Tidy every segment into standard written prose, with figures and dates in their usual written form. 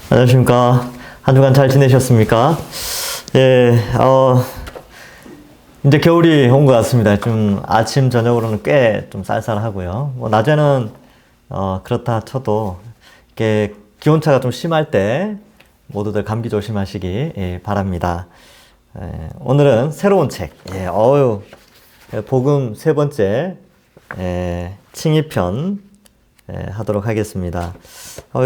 안녕하십니까. 한 주간 잘 지내셨습니까? 예, 이제 겨울이 온 것 같습니다. 좀 아침, 저녁으로는 꽤 좀 쌀쌀하고요. 뭐, 낮에는, 그렇다 쳐도, 이렇게 기온차가 좀 심할 때 모두들 감기 조심하시기 바랍니다. 오늘은 새로운 책, 복음 세 번째, 칭의편, 하도록 하겠습니다.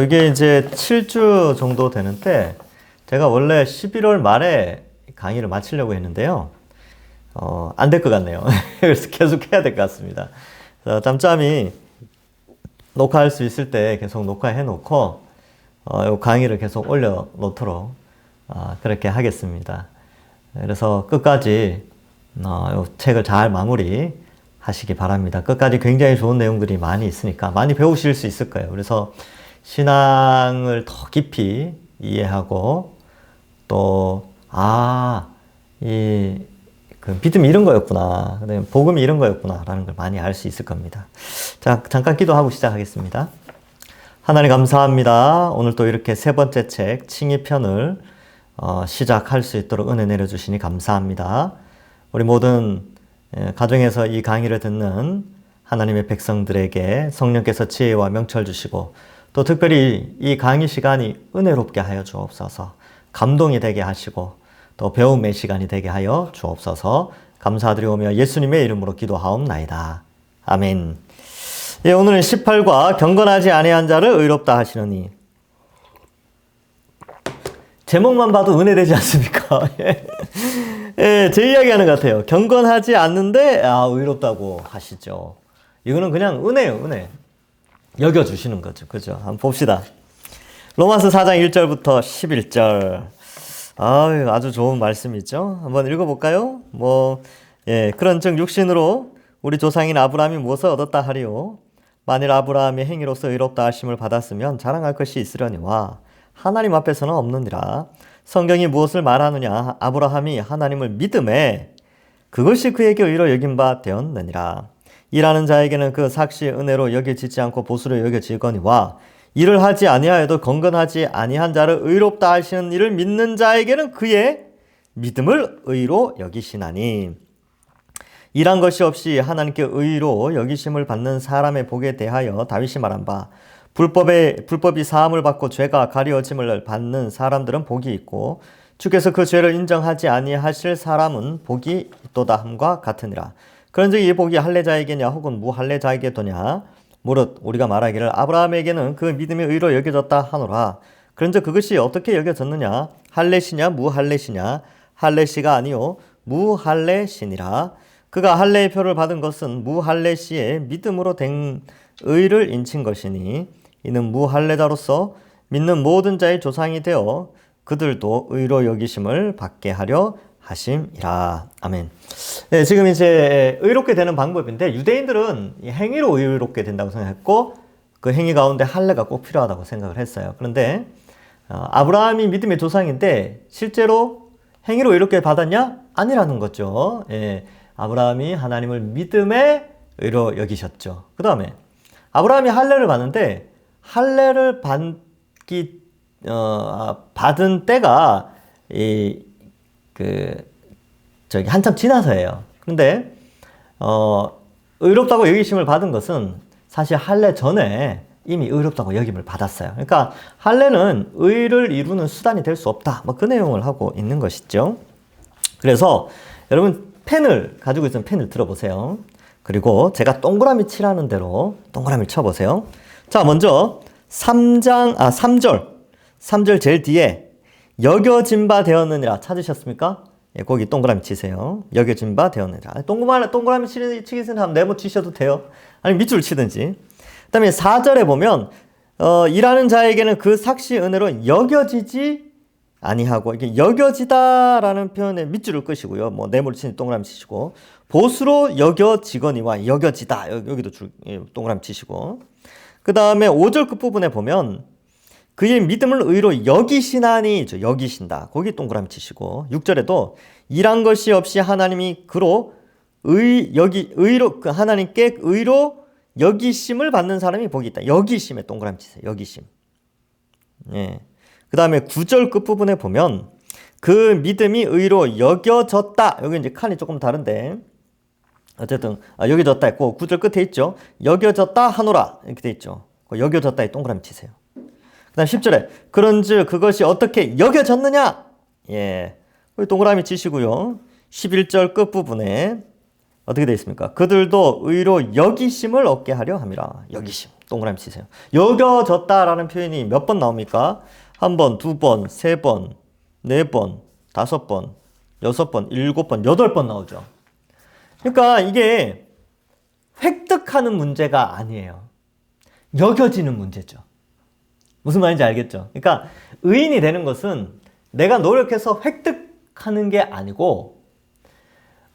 이게 이제 7주 정도 되는데, 제가 원래 11월 말에 강의를 마치려고 했는데요. 안 될 것 같네요. 그래서 계속 해야 될 것 같습니다. 짬짬이 녹화할 수 있을 때 계속 녹화해 놓고, 요 강의를 계속 올려 놓도록, 그렇게 하겠습니다. 그래서 끝까지, 요 책을 잘 마무리 하시기 바랍니다. 끝까지 굉장히 좋은 내용들이 많이 있으니까 많이 배우실 수 있을 거예요. 그래서 신앙을 더 깊이 이해하고 또, 믿음이 이런 거였구나. 복음이 이런 거였구나. 라는 걸 많이 알 수 있을 겁니다. 자, 잠깐 기도하고 시작하겠습니다. 하나님 감사합니다. 오늘 또 이렇게 세 번째 책, 칭의편을 시작할 수 있도록 은혜 내려주시니 감사합니다. 우리 모든 가정에서 이 강의를 듣는 하나님의 백성들에게 성령께서 지혜와 명철 주시고 또 특별히 이 강의 시간이 은혜롭게 하여 주옵소서. 감동이 되게 하시고 또 배움의 시간이 되게 하여 주옵소서. 감사드리오며 예수님의 이름으로 기도하옵나이다. 아멘. 예, 오늘은 18과 경건하지 아니한 자를 의롭다 하시느니. 제목만 봐도 은혜되지 않습니까? 예, 제 이야기 하는 것 같아요. 경건하지 않는데 의롭다고 하시죠. 이거는 그냥 은혜예요, 은혜. 여겨주시는 거죠. 그죠? 한번 봅시다. 로마서 4장 1절부터 11절. 아주 좋은 말씀이죠. 한번 읽어볼까요? 그런즉 육신으로 우리 조상인 아브라함이 무엇을 얻었다 하리요? 만일 아브라함이 행위로서 의롭다 하심을 받았으면 자랑할 것이 있으려니와 하나님 앞에서는 없느니라. 성경이 무엇을 말하느냐? 아브라함이 하나님을 믿음에 그것이 그에게 의로 여긴 바 되었느니라. 일하는 자에게는 그 삭시 은혜로 여겨지지 않고 보수로 여겨지거니와 일을 하지 아니하여도 건건하지 아니한 자를 의롭다 하시는 이를 믿는 자에게는 그의 믿음을 의로 여기시나니. 일한 것이 없이 하나님께 의로 여기심을 받는 사람의 복에 대하여 다윗이 말한 바 불법이 사함을 받고 죄가 가려짐을 받는 사람들은 복이 있고 주께서 그 죄를 인정하지 아니하실 사람은 복이 있도다 함과 같으니라. 그런즉 이 복이 할례자에게냐 혹은 무할례자에게 도냐? 무릇 우리가 말하기를 아브라함에게는 그 믿음이 의로 여겨졌다 하노라. 그런즉 그것이 어떻게 여겨졌느냐? 할례시냐 무할례시냐? 할례시가 아니요 무할례시니라. 그가 할례의 표를 받은 것은 무할례시의 믿음으로 된 의를 인친 것이니 이는 무할례자로서 믿는 모든 자의 조상이 되어 그들도 의로 여기심을 받게 하려 하심이라. 아멘. 네, 지금 이제 의롭게 되는 방법인데 유대인들은 행위로 의롭게 된다고 생각했고 그 행위 가운데 할례가 꼭 필요하다고 생각을 했어요. 그런데 아브라함이 믿음의 조상인데 실제로 행위로 의롭게 받았냐? 아니라는 거죠. 예, 아브라함이 하나님을 믿음에 의로 여기셨죠. 그 다음에 아브라함이 할례를 받는데 할례를 받은 때가 한참 지나서예요. 그런데 의롭다고 여기심을 받은 것은 사실 할례 전에 이미 의롭다고 여김을 받았어요. 그러니까 할례는 의를 이루는 수단이 될 수 없다. 그 내용을 하고 있는 것이죠. 그래서 여러분 펜을 가지고 있으면 펜을 들어보세요. 그리고 제가 동그라미 치라는 대로 동그라미를 쳐보세요. 자, 먼저 3절 제일 뒤에 여겨진 바 되었느니라 찾으셨습니까? 예, 거기 동그라미 치세요. 여겨진 바 되었느니라. 동그라미 치기 전에 한번 네모 치셔도 돼요. 아니면 밑줄 치든지. 그 다음에 4절에 보면 일하는 자에게는 그 삭시 은혜로 여겨지지 아니하고 이게 여겨지다라는 표현에 밑줄을 끄시고요. 네모를 치는 동그라미 치시고 보수로 여겨지거니와 여겨지다 여기도 동그라미 치시고 그 다음에 5절 끝부분에 보면 그의 믿음을 의로 여기시나니 여기신다. 거기 동그라미 치시고 6절에도 일한 것이 없이 하나님이 그로 의로 하나님께 의로 여기심을 받는 사람이 복이 있다. 여기심에 동그라미 치세요. 여기심. 예. 그 다음에 9절 끝부분에 보면 그 믿음이 의로 여겨졌다. 여기 이제 칸이 조금 다른데 어쨌든 여겨졌다 했고 9절 끝에 있죠. 여겨졌다 하노라 이렇게 돼 있죠. 여겨졌다에 동그라미 치세요. 그 다음 10절에 그런즉 그것이 어떻게 여겨졌느냐. 예, 동그라미 치시고요. 11절 끝부분에 어떻게 되어 있습니까? 그들도 의로 여기심을 얻게 하려 함이라. 여기심 동그라미 치세요. 여겨졌다라는 표현이 몇 번 나옵니까? 한 번, 두 번, 세 번, 네 번, 다섯 번, 여섯 번, 일곱 번, 여덟 번 나오죠. 그러니까 이게 획득하는 문제가 아니에요. 여겨지는 문제죠. 무슨 말인지 알겠죠? 그러니까 의인이 되는 것은 내가 노력해서 획득하는 게 아니고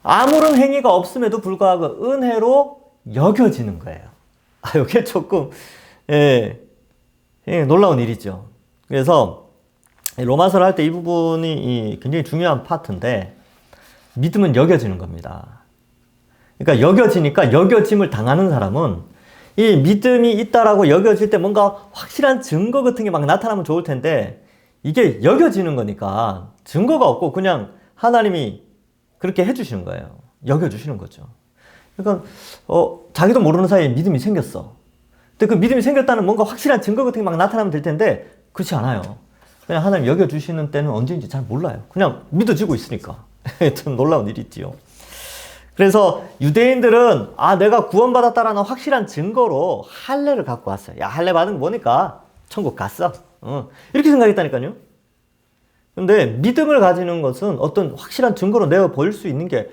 아무런 행위가 없음에도 불구하고 은혜로 여겨지는 거예요. 이게 조금 놀라운 일이죠. 그래서 로마서를 할 때 이 부분이 굉장히 중요한 파트인데 믿음은 여겨지는 겁니다. 그러니까 여겨지니까 여겨짐을 당하는 사람은 이 믿음이 있다라고 여겨질 때 뭔가 확실한 증거 같은 게 막 나타나면 좋을 텐데 이게 여겨지는 거니까 증거가 없고 그냥 하나님이 그렇게 해주시는 거예요. 여겨주시는 거죠. 그러니까 자기도 모르는 사이에 믿음이 생겼어. 근데 그 믿음이 생겼다는 뭔가 확실한 증거 같은 게 막 나타나면 될 텐데 그렇지 않아요. 그냥 하나님 여겨주시는 때는 언제인지 잘 몰라요. 그냥 믿어지고 있으니까. 참 놀라운 일이 있지요. 그래서 유대인들은 내가 구원받았다라는 확실한 증거로 할례를 갖고 왔어요. 야, 할례 받은 거 보니까 천국 갔어. 이렇게 생각했다니까요. 근데 믿음을 가지는 것은 어떤 확실한 증거로 내어 보일 수 있는 게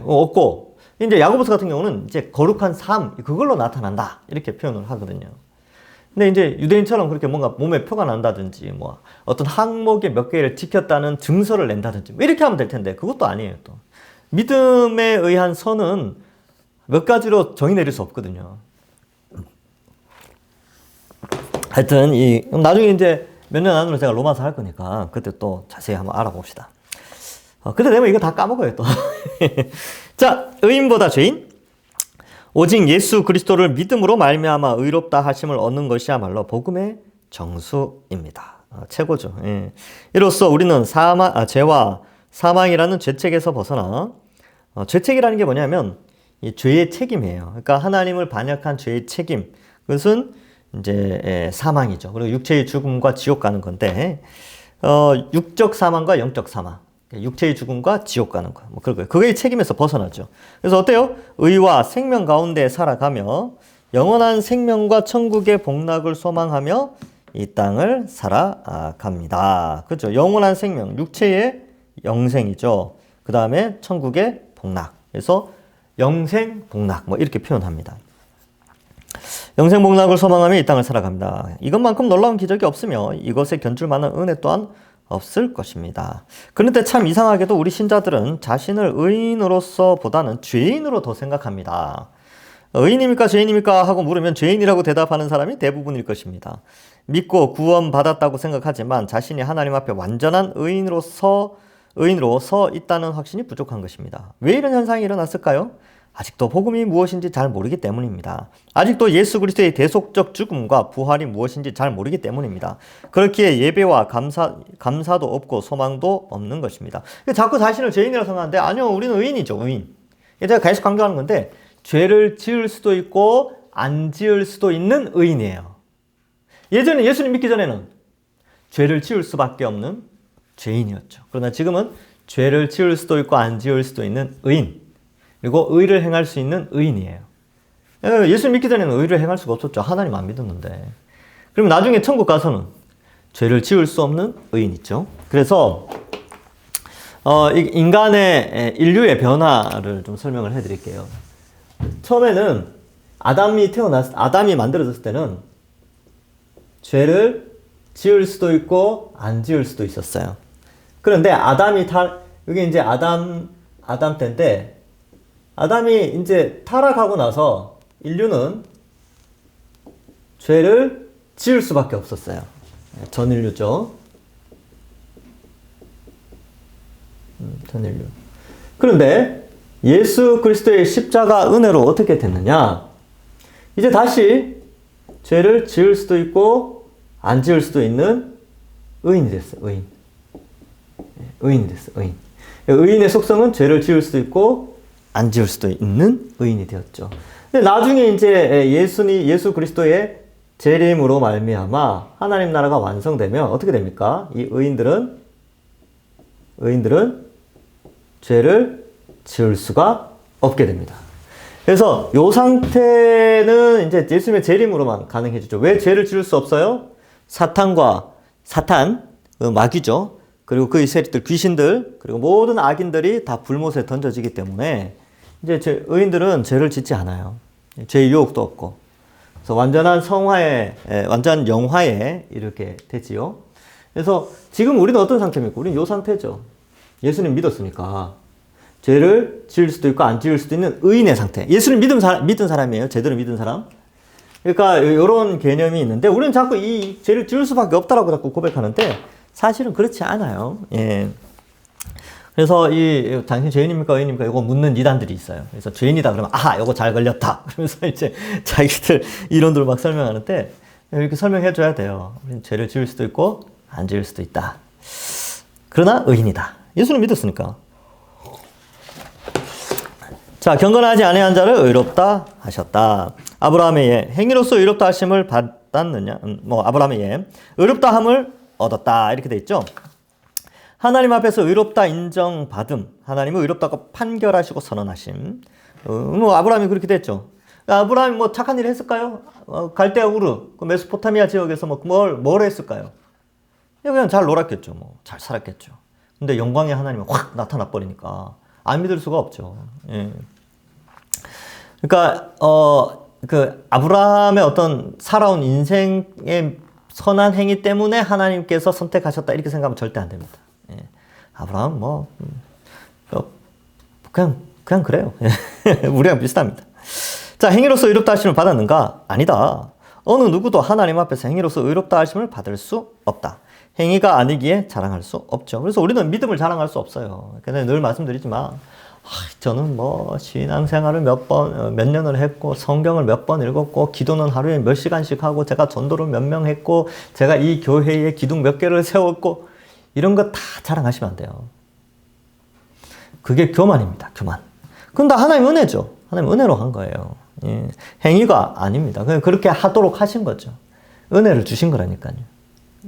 없고, 이제 야고보서 같은 경우는 이제 거룩한 삶 그걸로 나타난다 이렇게 표현을 하거든요. 근데 이제 유대인처럼 그렇게 뭔가 몸에 표가 난다든지 뭐 어떤 항목의 몇 개를 지켰다는 증서를 낸다든지 뭐 이렇게 하면 될 텐데 그것도 아니에요. 또 믿음에 의한 선은 몇 가지로 정의 내릴 수 없거든요. 하여튼 나중에 이제 몇 년 안으로 제가 로마서 할 거니까 그때 또 자세히 한번 알아봅시다. 그때 되면 이거 다 까먹어요 또. 자, 의인보다 죄인? 오직 예수 그리스도를 믿음으로 말미암아 의롭다 하심을 얻는 것이야말로 복음의 정수입니다. 최고죠. 예. 이로써 우리는 죄와 사망이라는 죄책에서 벗어나 죄책이라는 게 뭐냐면 이 죄의 책임이에요. 그러니까 하나님을 반역한 죄의 책임. 그것은 이제 사망이죠. 그리고 육체의 죽음과 지옥 가는 건데 육적 사망과 영적 사망. 육체의 죽음과 지옥 가는 거. 뭐 그런 거예요. 그의 책임에서 벗어나죠. 그래서 어때요? 의와 생명 가운데 살아가며 영원한 생명과 천국의 복락을 소망하며 이 땅을 살아갑니다. 그렇죠? 영원한 생명, 육체의 영생이죠. 그 다음에 천국의 복락. 그래서 영생, 복락 뭐 이렇게 표현합니다. 영생 복락을 소망하며 이 땅을 살아갑니다. 이것만큼 놀라운 기적이 없으며 이것에 견줄 만한 은혜 또한 없을 것입니다. 그런데 참 이상하게도 우리 신자들은 자신을 의인으로서 보다는 죄인으로 더 생각합니다. 의인입니까 죄인입니까 하고 물으면 죄인이라고 대답하는 사람이 대부분일 것입니다. 믿고 구원받았다고 생각하지만 자신이 하나님 앞에 완전한 의인으로 서 있다는 확신이 부족한 것입니다. 왜 이런 현상이 일어났을까요? 아직도 복음이 무엇인지 잘 모르기 때문입니다. 아직도 예수 그리스도의 대속적 죽음과 부활이 무엇인지 잘 모르기 때문입니다. 그렇기에 예배와 감사도 없고 소망도 없는 것입니다. 자꾸 자신을 죄인이라고 생각하는데 아니요, 우리는 의인이죠. 의인. 제가 계속 강조하는 건데 죄를 지을 수도 있고 안 지을 수도 있는 의인이에요. 예전에 예수님 믿기 전에는 죄를 지을 수밖에 없는 죄인이었죠. 그러나 지금은 죄를 지을 수도 있고 안 지을 수도 있는 의인. 그리고 의를 행할 수 있는 의인이에요. 예수 믿기 전에는 의를 행할 수가 없었죠. 하나님 안 믿었는데. 그럼 나중에 천국 가서는 죄를 지을 수 없는 의인 있죠. 그래서 인류의 변화를 좀 설명을 해드릴게요. 처음에는 아담이 만들어졌을 때는 죄를 지을 수도 있고 안 지을 수도 있었어요. 그런데 여기 이제 아담 때인데 아담이 이제 타락하고 나서 인류는 죄를 지을 수밖에 없었어요. 전 인류죠. 전 인류. 그런데 예수 그리스도의 십자가 은혜로 어떻게 됐느냐? 이제 다시 죄를 지을 수도 있고 안 지을 수도 있는 의인이 됐어, 의인. 의인이 됐어, 의인. 의인의 속성은 죄를 지을 수도 있고, 안 지을 수도 있는 의인이 되었죠. 근데 나중에 이제 예수 그리스도의 재림으로 말미암아 하나님 나라가 완성되면 어떻게 됩니까? 이 의인들은 죄를 지을 수가 없게 됩니다. 그래서 이 상태는 이제 예수님의 재림으로만 가능해지죠. 왜 죄를 지을 수 없어요? 사탄, 마귀죠. 그리고 그의 세력들, 귀신들, 그리고 모든 악인들이 다 불못에 던져지기 때문에 이제 의인들은 죄를 짓지 않아요. 죄의 유혹도 없고. 그래서 완전한 완전 영화에 이렇게 되지요. 그래서 지금 우리는 어떤 상태입니까? 우리는 이 상태죠. 예수님 믿었으니까. 죄를 지을 수도 있고 안 지을 수도 있는 의인의 상태. 예수님 믿은 사람이에요. 제대로 믿은 사람. 그러니까 이런 개념이 있는데 우리는 자꾸 이 죄를 지을 수밖에 없다라고 자꾸 고백하는데 사실은 그렇지 않아요. 예. 그래서 당신 죄인입니까 의인입니까 이거 묻는 이단들이 있어요. 그래서 죄인이다 그러면 이거 잘 걸렸다. 그러면서 이제 자기들 이론들을 막 설명하는데 이렇게 설명해 줘야 돼요. 우리는 죄를 지을 수도 있고 안 지을 수도 있다. 그러나 의인이다. 예수는 믿었으니까. 자, 경건하지 아니한 자를 의롭다 하셨다. 아브라함의 행위로서 의롭다 하심을 받았느냐? 아브라함의 의롭다함을 얻었다. 이렇게 돼 있죠. 하나님 앞에서 의롭다 인정받음. 하나님은 의롭다고 판결하시고 선언하심. 아브라함이 그렇게 됐죠. 아브라함이 착한 일을 했을까요? 갈대아 우르, 메소포타미아 지역에서 뭘 했을까요? 그냥 잘 놀았겠죠. 잘 살았겠죠. 근데 영광의 하나님이 확 나타나 버리니까 안 믿을 수가 없죠. 예. 그러니까 아브라함의 어떤 살아온 인생의 선한 행위 때문에 하나님께서 선택하셨다 이렇게 생각하면 절대 안 됩니다. 예. 아브라함 그냥 그래요. 우리랑 비슷합니다. 자, 행위로서 의롭다 하심을 받았는가? 아니다. 어느 누구도 하나님 앞에서 행위로서 의롭다 하심을 받을 수 없다. 행위가 아니기에 자랑할 수 없죠. 그래서 우리는 믿음을 자랑할 수 없어요. 그래서 늘 말씀드리지만 저는 신앙생활을 몇 년을 했고 성경을 몇 번 읽었고 기도는 하루에 몇 시간씩 하고 제가 전도를 몇 명 했고 제가 이 교회에 기둥 몇 개를 세웠고 이런 거 다 자랑하시면 안 돼요. 그게 교만입니다. 교만. 그건 다 하나님의 은혜죠. 하나님 은혜로 한 거예요. 예. 행위가 아닙니다. 그냥 그렇게 하도록 하신 거죠. 은혜를 주신 거라니까요.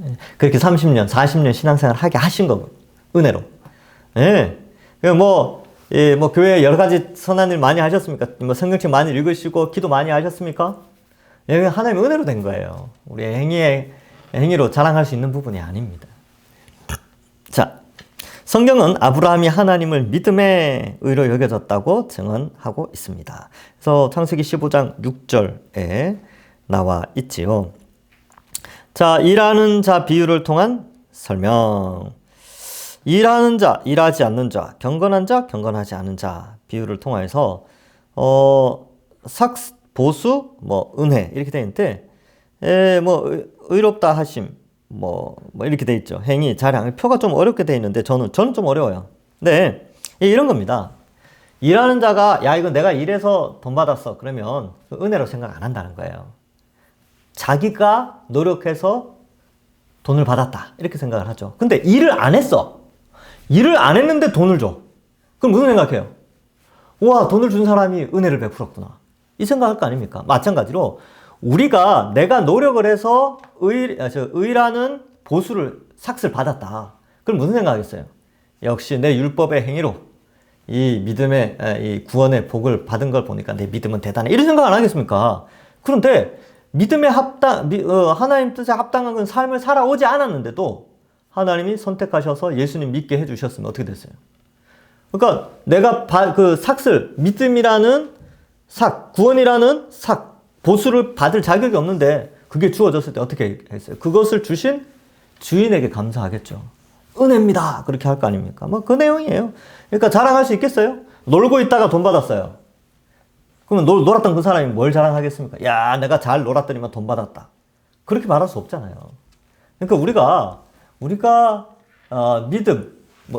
예. 그렇게 30년, 40년 신앙생활 하게 하신 거고 은혜로. 예. 교회에 여러 가지 선한 일 많이 하셨습니까? 성경책 많이 읽으시고 기도 많이 하셨습니까? 예, 하나님의 은혜로 된 거예요. 우리의 행위로 자랑할 수 있는 부분이 아닙니다. 자, 성경은 아브라함이 하나님을 믿음의 의로 여겨졌다고 증언하고 있습니다. 그래서 창세기 15장 6절에 나와 있지요. 자, 일하는 자 비유를 통한 설명. 일하는 자, 일하지 않는 자, 경건한 자, 경건하지 않은 자 비유를 통해서 보수, 은혜 이렇게 되어 있는데 의롭다 하심 이렇게 돼 있죠. 행위, 자량. 표가 좀 어렵게 돼 있는데 저는 좀 어려워요. 네, 이런 겁니다. 일하는 자가 이건 내가 일해서 돈 받았어. 그러면 은혜로 생각 안 한다는 거예요. 자기가 노력해서 돈을 받았다. 이렇게 생각을 하죠. 근데 일을 안 했어. 일을 안 했는데 돈을 줘. 그럼 무슨 생각해요? 와, 돈을 준 사람이 은혜를 베풀었구나. 이 생각할 거 아닙니까? 마찬가지로 내가 노력을 해서 의라는 삭을 받았다. 그럼 무슨 생각하겠어요? 역시 내 율법의 행위로 이 믿음의 이 구원의 복을 받은 걸 보니까 내 믿음은 대단해. 이런 생각 안 하겠습니까? 그런데 믿음에 하나님 뜻에 합당한 삶을 살아오지 않았는데도 하나님이 선택하셔서 예수님 믿게 해주셨으면 어떻게 됐어요? 그러니까 내가 믿음이라는 구원이라는 보수를 받을 자격이 없는데 그게 주어졌을 때 어떻게 했어요? 그것을 주신 주인에게 감사하겠죠. 은혜입니다. 그렇게 할 거 아닙니까? 그 내용이에요. 그러니까 자랑할 수 있겠어요? 놀고 있다가 돈 받았어요. 그러면 놀았던 그 사람이 뭘 자랑하겠습니까? 야, 내가 잘 놀았더니만 돈 받았다. 그렇게 말할 수 없잖아요. 그러니까 우리가 믿음,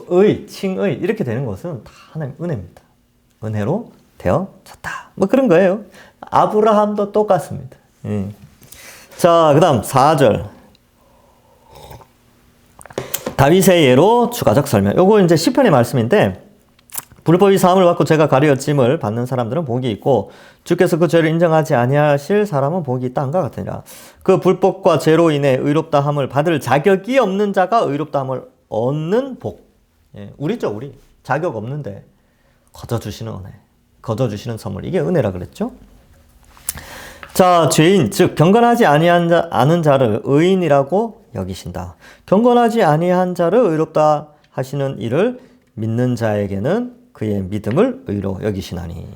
의, 칭의 이렇게 되는 것은 다 하나님 은혜입니다. 은혜로 되어졌다. 그런 거예요. 아브라함도 똑같습니다. 자, 그 다음 4절. 다윗의 예로 추가적 설명. 요거 이제 시편의 말씀인데, 불법이 사함을 받고 죄가 가려짐을 받는 사람들은 복이 있고 주께서 그 죄를 인정하지 아니하실 사람은 복이 있다 한가 같으니라. 그 불법과 죄로 인해 의롭다함을 받을 자격이 없는 자가 의롭다함을 얻는 복. 예, 우리죠, 우리. 자격 없는데 거저주시는 은혜, 거저주시는 선물. 이게 은혜라 그랬죠. 자, 죄인, 즉 경건하지 않은 자를 의인이라고 여기신다. 경건하지 아니한 자를 의롭다 하시는 이를 믿는 자에게는 그의 믿음을 의로 여기시나니.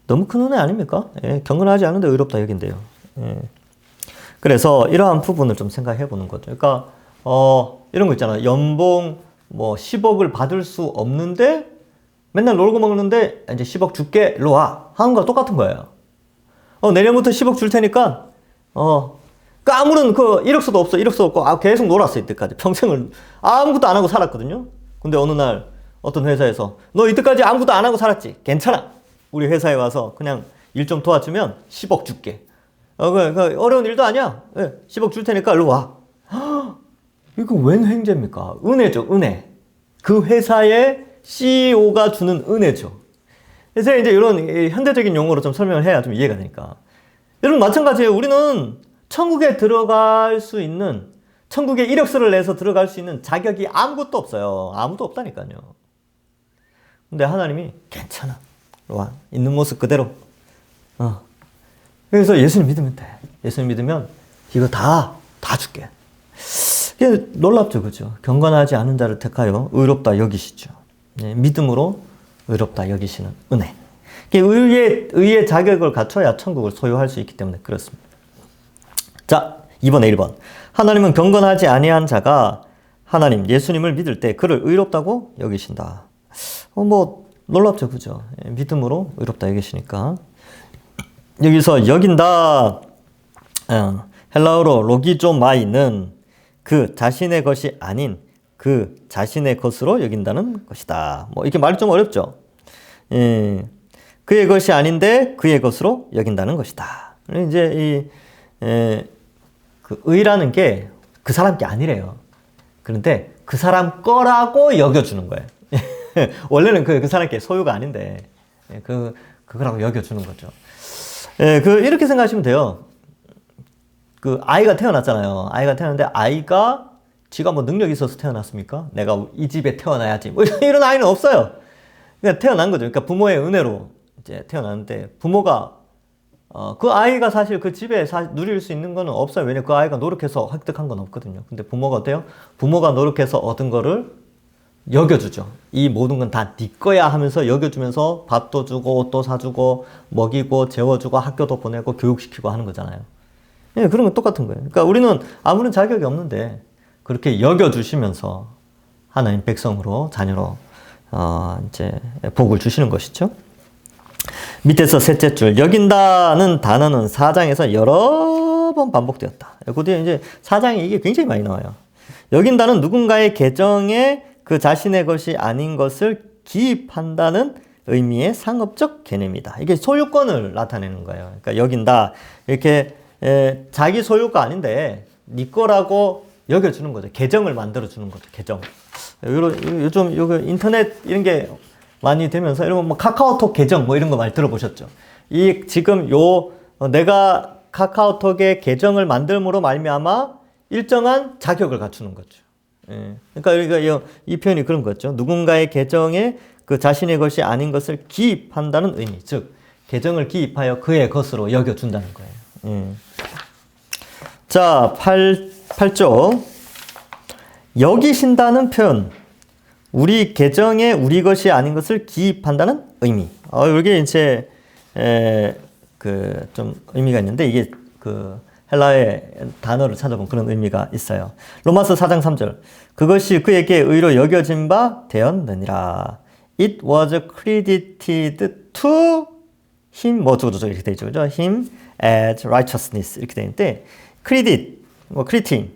너무 큰 은혜 아닙니까? 예, 경건하지 않은데 의롭다 여긴대요. 예. 그래서 이러한 부분을 좀 생각해 보는 거죠. 그러니까 이런 거 있잖아. 연봉 뭐 10억을 받을 수 없는데 맨날 놀고 먹는데 이제 10억 줄게 일로 와 하는 거랑 똑같은 거예요. 내년부터 10억 줄 테니까 아무런 그 이력서도 없어. 이력서 없고 계속 놀았어. 이때까지 평생을 아무것도 안 하고 살았거든요. 근데 어느 날 어떤 회사에서 너 이때까지 아무것도 안 하고 살았지? 괜찮아. 우리 회사에 와서 그냥 일 좀 도와주면 10억 줄게. 어려운 일도 아니야. 10억 줄 테니까 일로 와. 이거 웬 횡재입니까? 은혜죠, 은혜. 그 회사의 CEO가 주는 은혜죠. 그래서 이제 이런 현대적인 용어로 좀 설명을 해야 좀 이해가 되니까. 여러분 마찬가지예요. 우리는 천국에 들어갈 수 있는, 천국에 이력서를 내서 들어갈 수 있는 자격이 아무것도 없어요. 아무도 없다니까요. 근데 하나님이 괜찮아. 와, 있는 모습 그대로. 그래서 예수님 믿으면 돼. 예수님 믿으면 이거 다 줄게. 이게 놀랍죠, 그죠? 경건하지 않은 자를 택하여 의롭다 여기시죠. 네, 믿음으로 의롭다 여기시는 은혜. 의의 자격을 갖춰야 천국을 소유할 수 있기 때문에 그렇습니다. 자, 2번에 1번. 하나님은 경건하지 아니한 자가 하나님, 예수님을 믿을 때 그를 의롭다고 여기신다. 놀랍죠, 그죠? 믿음으로 의롭다 여기시니까. 여기서 여긴다. 헬라어로 로기조마이는 그 자신의 것이 아닌 그 자신의 것으로 여긴다는 것이다. 이렇게 말이 좀 어렵죠? 그의 것이 아닌데 그의 것으로 여긴다는 것이다. 이제 그 의라는 게 그 사람 게 아니래요. 그런데 그 사람 거라고 여겨주는 거예요. 원래는 그 사람께 소유가 아닌데 그거라고 여겨주는 거죠. 이렇게 생각하시면 돼요. 그 아이가 태어났잖아요. 아이가 태어났는데 아이가 지가 뭐 능력이 있어서 태어났습니까? 내가 이 집에 태어나야지. 이런 아이는 없어요. 그냥 태어난 거죠. 그러니까 부모의 은혜로 이제 태어났는데 부모가 그 아이가 사실 그 집에 누릴 수 있는 거는 없어요. 왜냐면 그 아이가 노력해서 획득한 건 없거든요. 근데 부모가 어때요? 부모가 노력해서 얻은 거를 여겨주죠. 이 모든 건 다 네 거야 하면서 여겨주면서 밥도 주고 옷도 사주고 먹이고 재워주고 학교도 보내고 교육시키고 하는 거잖아요. 예, 그런 건 똑같은 거예요. 그러니까 우리는 아무런 자격이 없는데 그렇게 여겨주시면서 하나님 백성으로 자녀로 이제 복을 주시는 것이죠. 밑에서 셋째 줄 여긴다는 단어는 4장에서 여러 번 반복되었다. 그 뒤에 이제 4장에 이게 굉장히 많이 나와요. 여긴다는 누군가의 계정에 그 자신의 것이 아닌 것을 기입한다는 의미의 상업적 개념이다. 이게 소유권을 나타내는 거예요. 그러니까 여긴다. 이렇게 자기 소유가 아닌데 네 거라고 여겨주는 거죠. 계정을 만들어주는 거죠. 계정. 요즘 인터넷 이런 게 많이 되면서 이런 뭐 카카오톡 계정 뭐 이런 거 많이 들어보셨죠? 지금 내가 카카오톡의 계정을 만들므로 말미암아 일정한 자격을 갖추는 거죠. 그러니까 이 표현이 그런 거죠. 누군가의 계정에 그 자신의 것이 아닌 것을 기입한다는 의미. 즉, 계정을 기입하여 그의 것으로 여겨준다는 거예요. 자, 8조. 여기신다는 표현. 우리 계정에 우리 것이 아닌 것을 기입한다는 의미. 이게 이제, 좀 의미가 있는데, 이게 헬라의 단어를 찾아본 그런 의미가 있어요. 로마서 4장 3절. 그것이 그에게 의로 여겨진 바 되었느니라. It was credited to him, 저거 이렇게 되죠. 그죠? Him as righteousness. 이렇게 되는데, credit, crediting.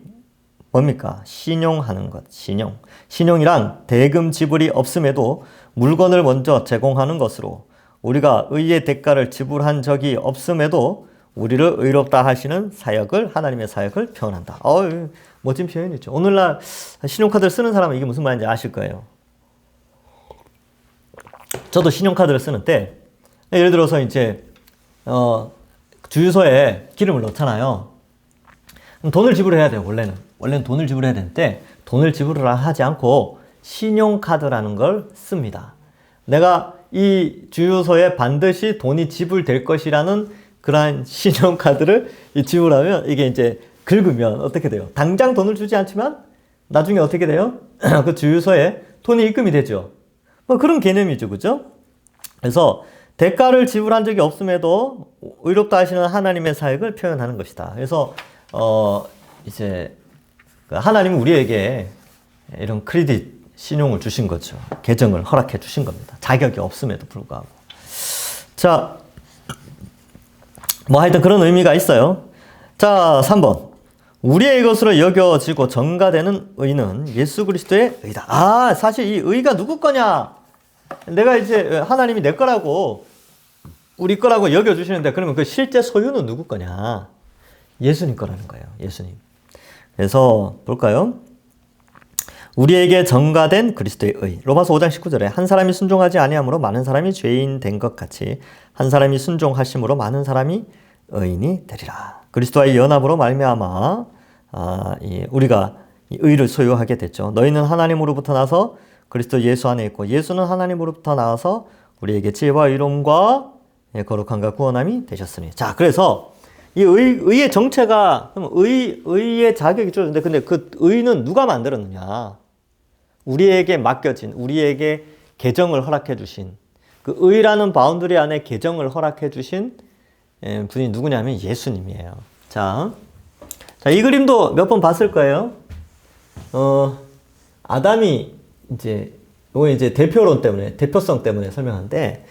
뭡니까? 신용하는 것, 신용. 신용이란 대금 지불이 없음에도 물건을 먼저 제공하는 것으로 우리가 의의 대가를 지불한 적이 없음에도 우리를 의롭다 하시는 사역을, 하나님의 사역을 표현한다. 멋진 표현이죠. 오늘날 신용카드를 쓰는 사람은 이게 무슨 말인지 아실 거예요. 저도 신용카드를 쓰는데, 예를 들어서 이제, 주유소에 기름을 넣잖아요. 그럼 돈을 지불해야 돼요, 원래는. 원래는 돈을 지불해야 되는데, 돈을 지불을 하지 않고 신용카드라는 걸 씁니다. 내가 이 주유소에 반드시 돈이 지불될 것이라는 그러한 신용카드를 지불하면 이게 이제 긁으면 어떻게 돼요? 당장 돈을 주지 않지만 나중에 어떻게 돼요? 그 주유소에 돈이 입금이 되죠. 뭐 그런 개념이죠, 그죠? 그래서 대가를 지불한 적이 없음에도 의롭다 하시는 하나님의 사역을 표현하는 것이다. 그래서 이제 하나님은 우리에게 이런 크레딧 신용을 주신 거죠. 계정을 허락해 주신 겁니다. 자격이 없음에도 불구하고. 자, 뭐 하여튼 그런 의미가 있어요. 자, 3번. 우리의 것으로 여겨지고 전가되는 의는 예수 그리스도의 의다. 사실 이 의가 누구 거냐? 내가 이제 하나님이 내 거라고, 우리 거라고 여겨주시는데, 그러면 그 실제 소유는 누구 거냐? 예수님 거라는 거예요. 예수님. 그래서 볼까요? 우리에게 전가된 그리스도의 의. 로마서 5장 19절에 한 사람이 순종하지 아니함으로 많은 사람이 죄인 된 것 같이 한 사람이 순종하심으로 많은 사람이 의인이 되리라. 그리스도와의 연합으로 말미암아 우리가 이 의를 소유하게 됐죠. 너희는 하나님으로부터 나서 그리스도 예수 안에 있고 예수는 하나님으로부터 나와서 우리에게 지혜와 의로움과 거룩함과 구원함이 되셨으니. 자, 그래서 이 의의 정체가 의의 자격이 주어졌는데, 근데 그 의는 누가 만들었느냐? 우리에게 맡겨진, 우리에게 계정을 허락해 주신, 그 의라는 바운더리 안에 계정을 허락해 주신 분이 누구냐면 예수님이에요. 자, 이 그림도 몇 번 봤을 거예요. 아담이 이거 이제 대표론 때문에, 대표성 때문에 설명하는데,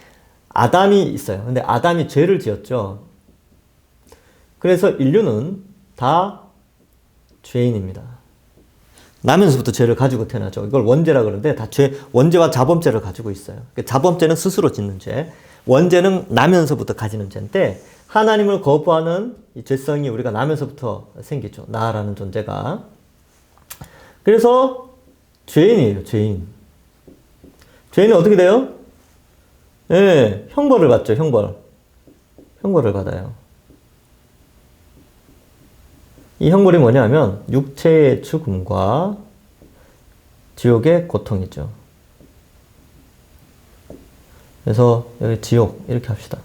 아담이 있어요. 근데 아담이 죄를 지었죠. 그래서 인류는 다 죄인입니다. 나면서부터 죄를 가지고 태어나죠. 이걸 원죄라 그러는데 다 원죄와 자범죄를 가지고 있어요. 자범죄는 스스로 짓는 죄, 원죄는 나면서부터 가지는 죄인데, 하나님을 거부하는 이 죄성이 우리가 나면서부터 생기죠. 나라는 존재가. 그래서 죄인이에요, 죄인. 죄인은 어떻게 돼요? 형벌을 받죠, 형벌을 받아요. 이 형벌이 뭐냐면 육체의 죽음과 지옥의 고통이죠. 그래서 여기 지옥 이렇게 합시다.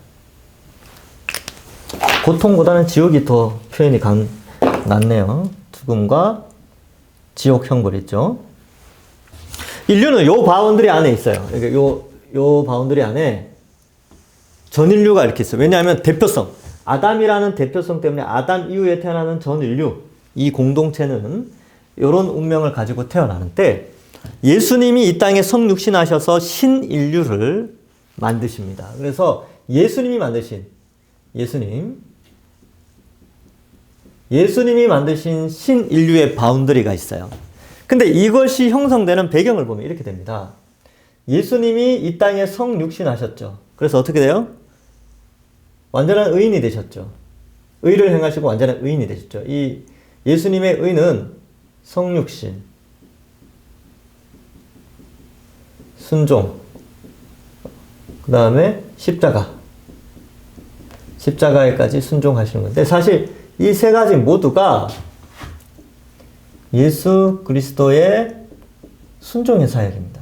고통보다는 지옥이 더 표현이 낫네요. 죽음과 지옥 형벌이 있죠. 인류는 요 바운드리 안에 있어요. 요 바운드리 안에 전 인류가 이렇게 있어요. 왜냐하면 대표성. 아담이라는 대표성 때문에 아담 이후에 태어나는 전 인류, 이 공동체는 이런 운명을 가지고 태어나는데, 예수님이 이 땅에 성육신하셔서 신인류를 만드십니다. 그래서 예수님이 만드신 신인류의 바운더리가 있어요. 근데 이것이 형성되는 배경을 보면 이렇게 됩니다. 예수님이 이 땅에 성육신하셨죠. 그래서 어떻게 돼요? 완전한 의인이 되셨죠. 의를 행하시고 완전한 의인이 되셨죠. 이 예수님의 의는 성육신, 순종, 그 다음에 십자가에까지 순종하시는 건데, 사실 이 세 가지 모두가 예수 그리스도의 순종의 사역입니다.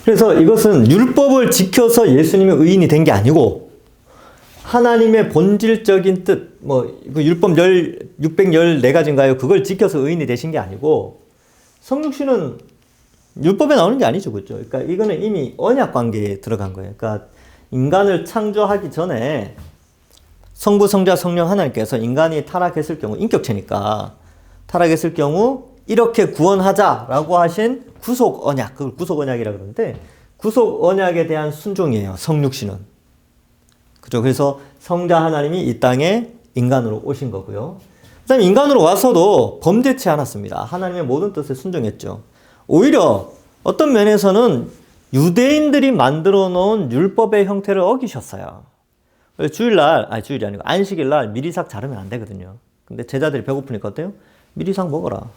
그래서 이것은 율법을 지켜서 예수님의 의인이 된 게 아니고, 하나님의 본질적인 뜻, 그 율법 614가지인가요? 그걸 지켜서 의인이 되신 게 아니고, 성육신은 율법에 나오는 게 아니죠. 그죠? 그러니까 이거는 이미 언약 관계에 들어간 거예요. 그러니까 인간을 창조하기 전에 성부, 성자, 성령 하나님께서 인간이 타락했을 경우, 인격체니까 타락했을 경우 이렇게 구원하자라고 하신 구속 언약, 그걸 구속 언약이라고 그러는데, 구속 언약에 대한 순종이에요, 성육신은. 그죠? 그래서 성자 하나님이 이 땅에 인간으로 오신 거고요. 그 다음에 인간으로 와서도 범죄치 않았습니다. 하나님의 모든 뜻에 순종했죠. 오히려 어떤 면에서는 유대인들이 만들어 놓은 율법의 형태를 어기셨어요. 주일이 아니고 안식일날 미리삭 자르면 안 되거든요. 근데 제자들이 배고프니까 어때요? 미리삭 먹어라.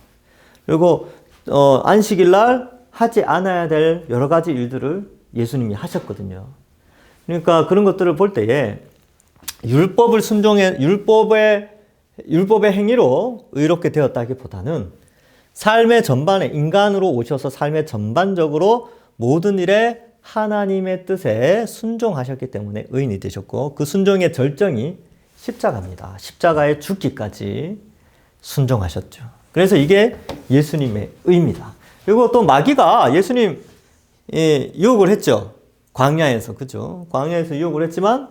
그리고 안식일날 하지 않아야 될 여러 가지 일들을 예수님이 하셨거든요. 그러니까 그런 것들을 볼 때에 율법의 행위로 의롭게 되었다기보다는 삶의 전반에 인간으로 오셔서 삶의 전반적으로 모든 일에 하나님의 뜻에 순종하셨기 때문에 의인이 되셨고, 그 순종의 절정이 십자가입니다. 십자가에 죽기까지 순종하셨죠. 그래서 이게 예수님의 의입니다. 그리고 또 마귀가 예수님 유혹을 했죠. 광야에서, 그죠? 광야에서 유혹을 했지만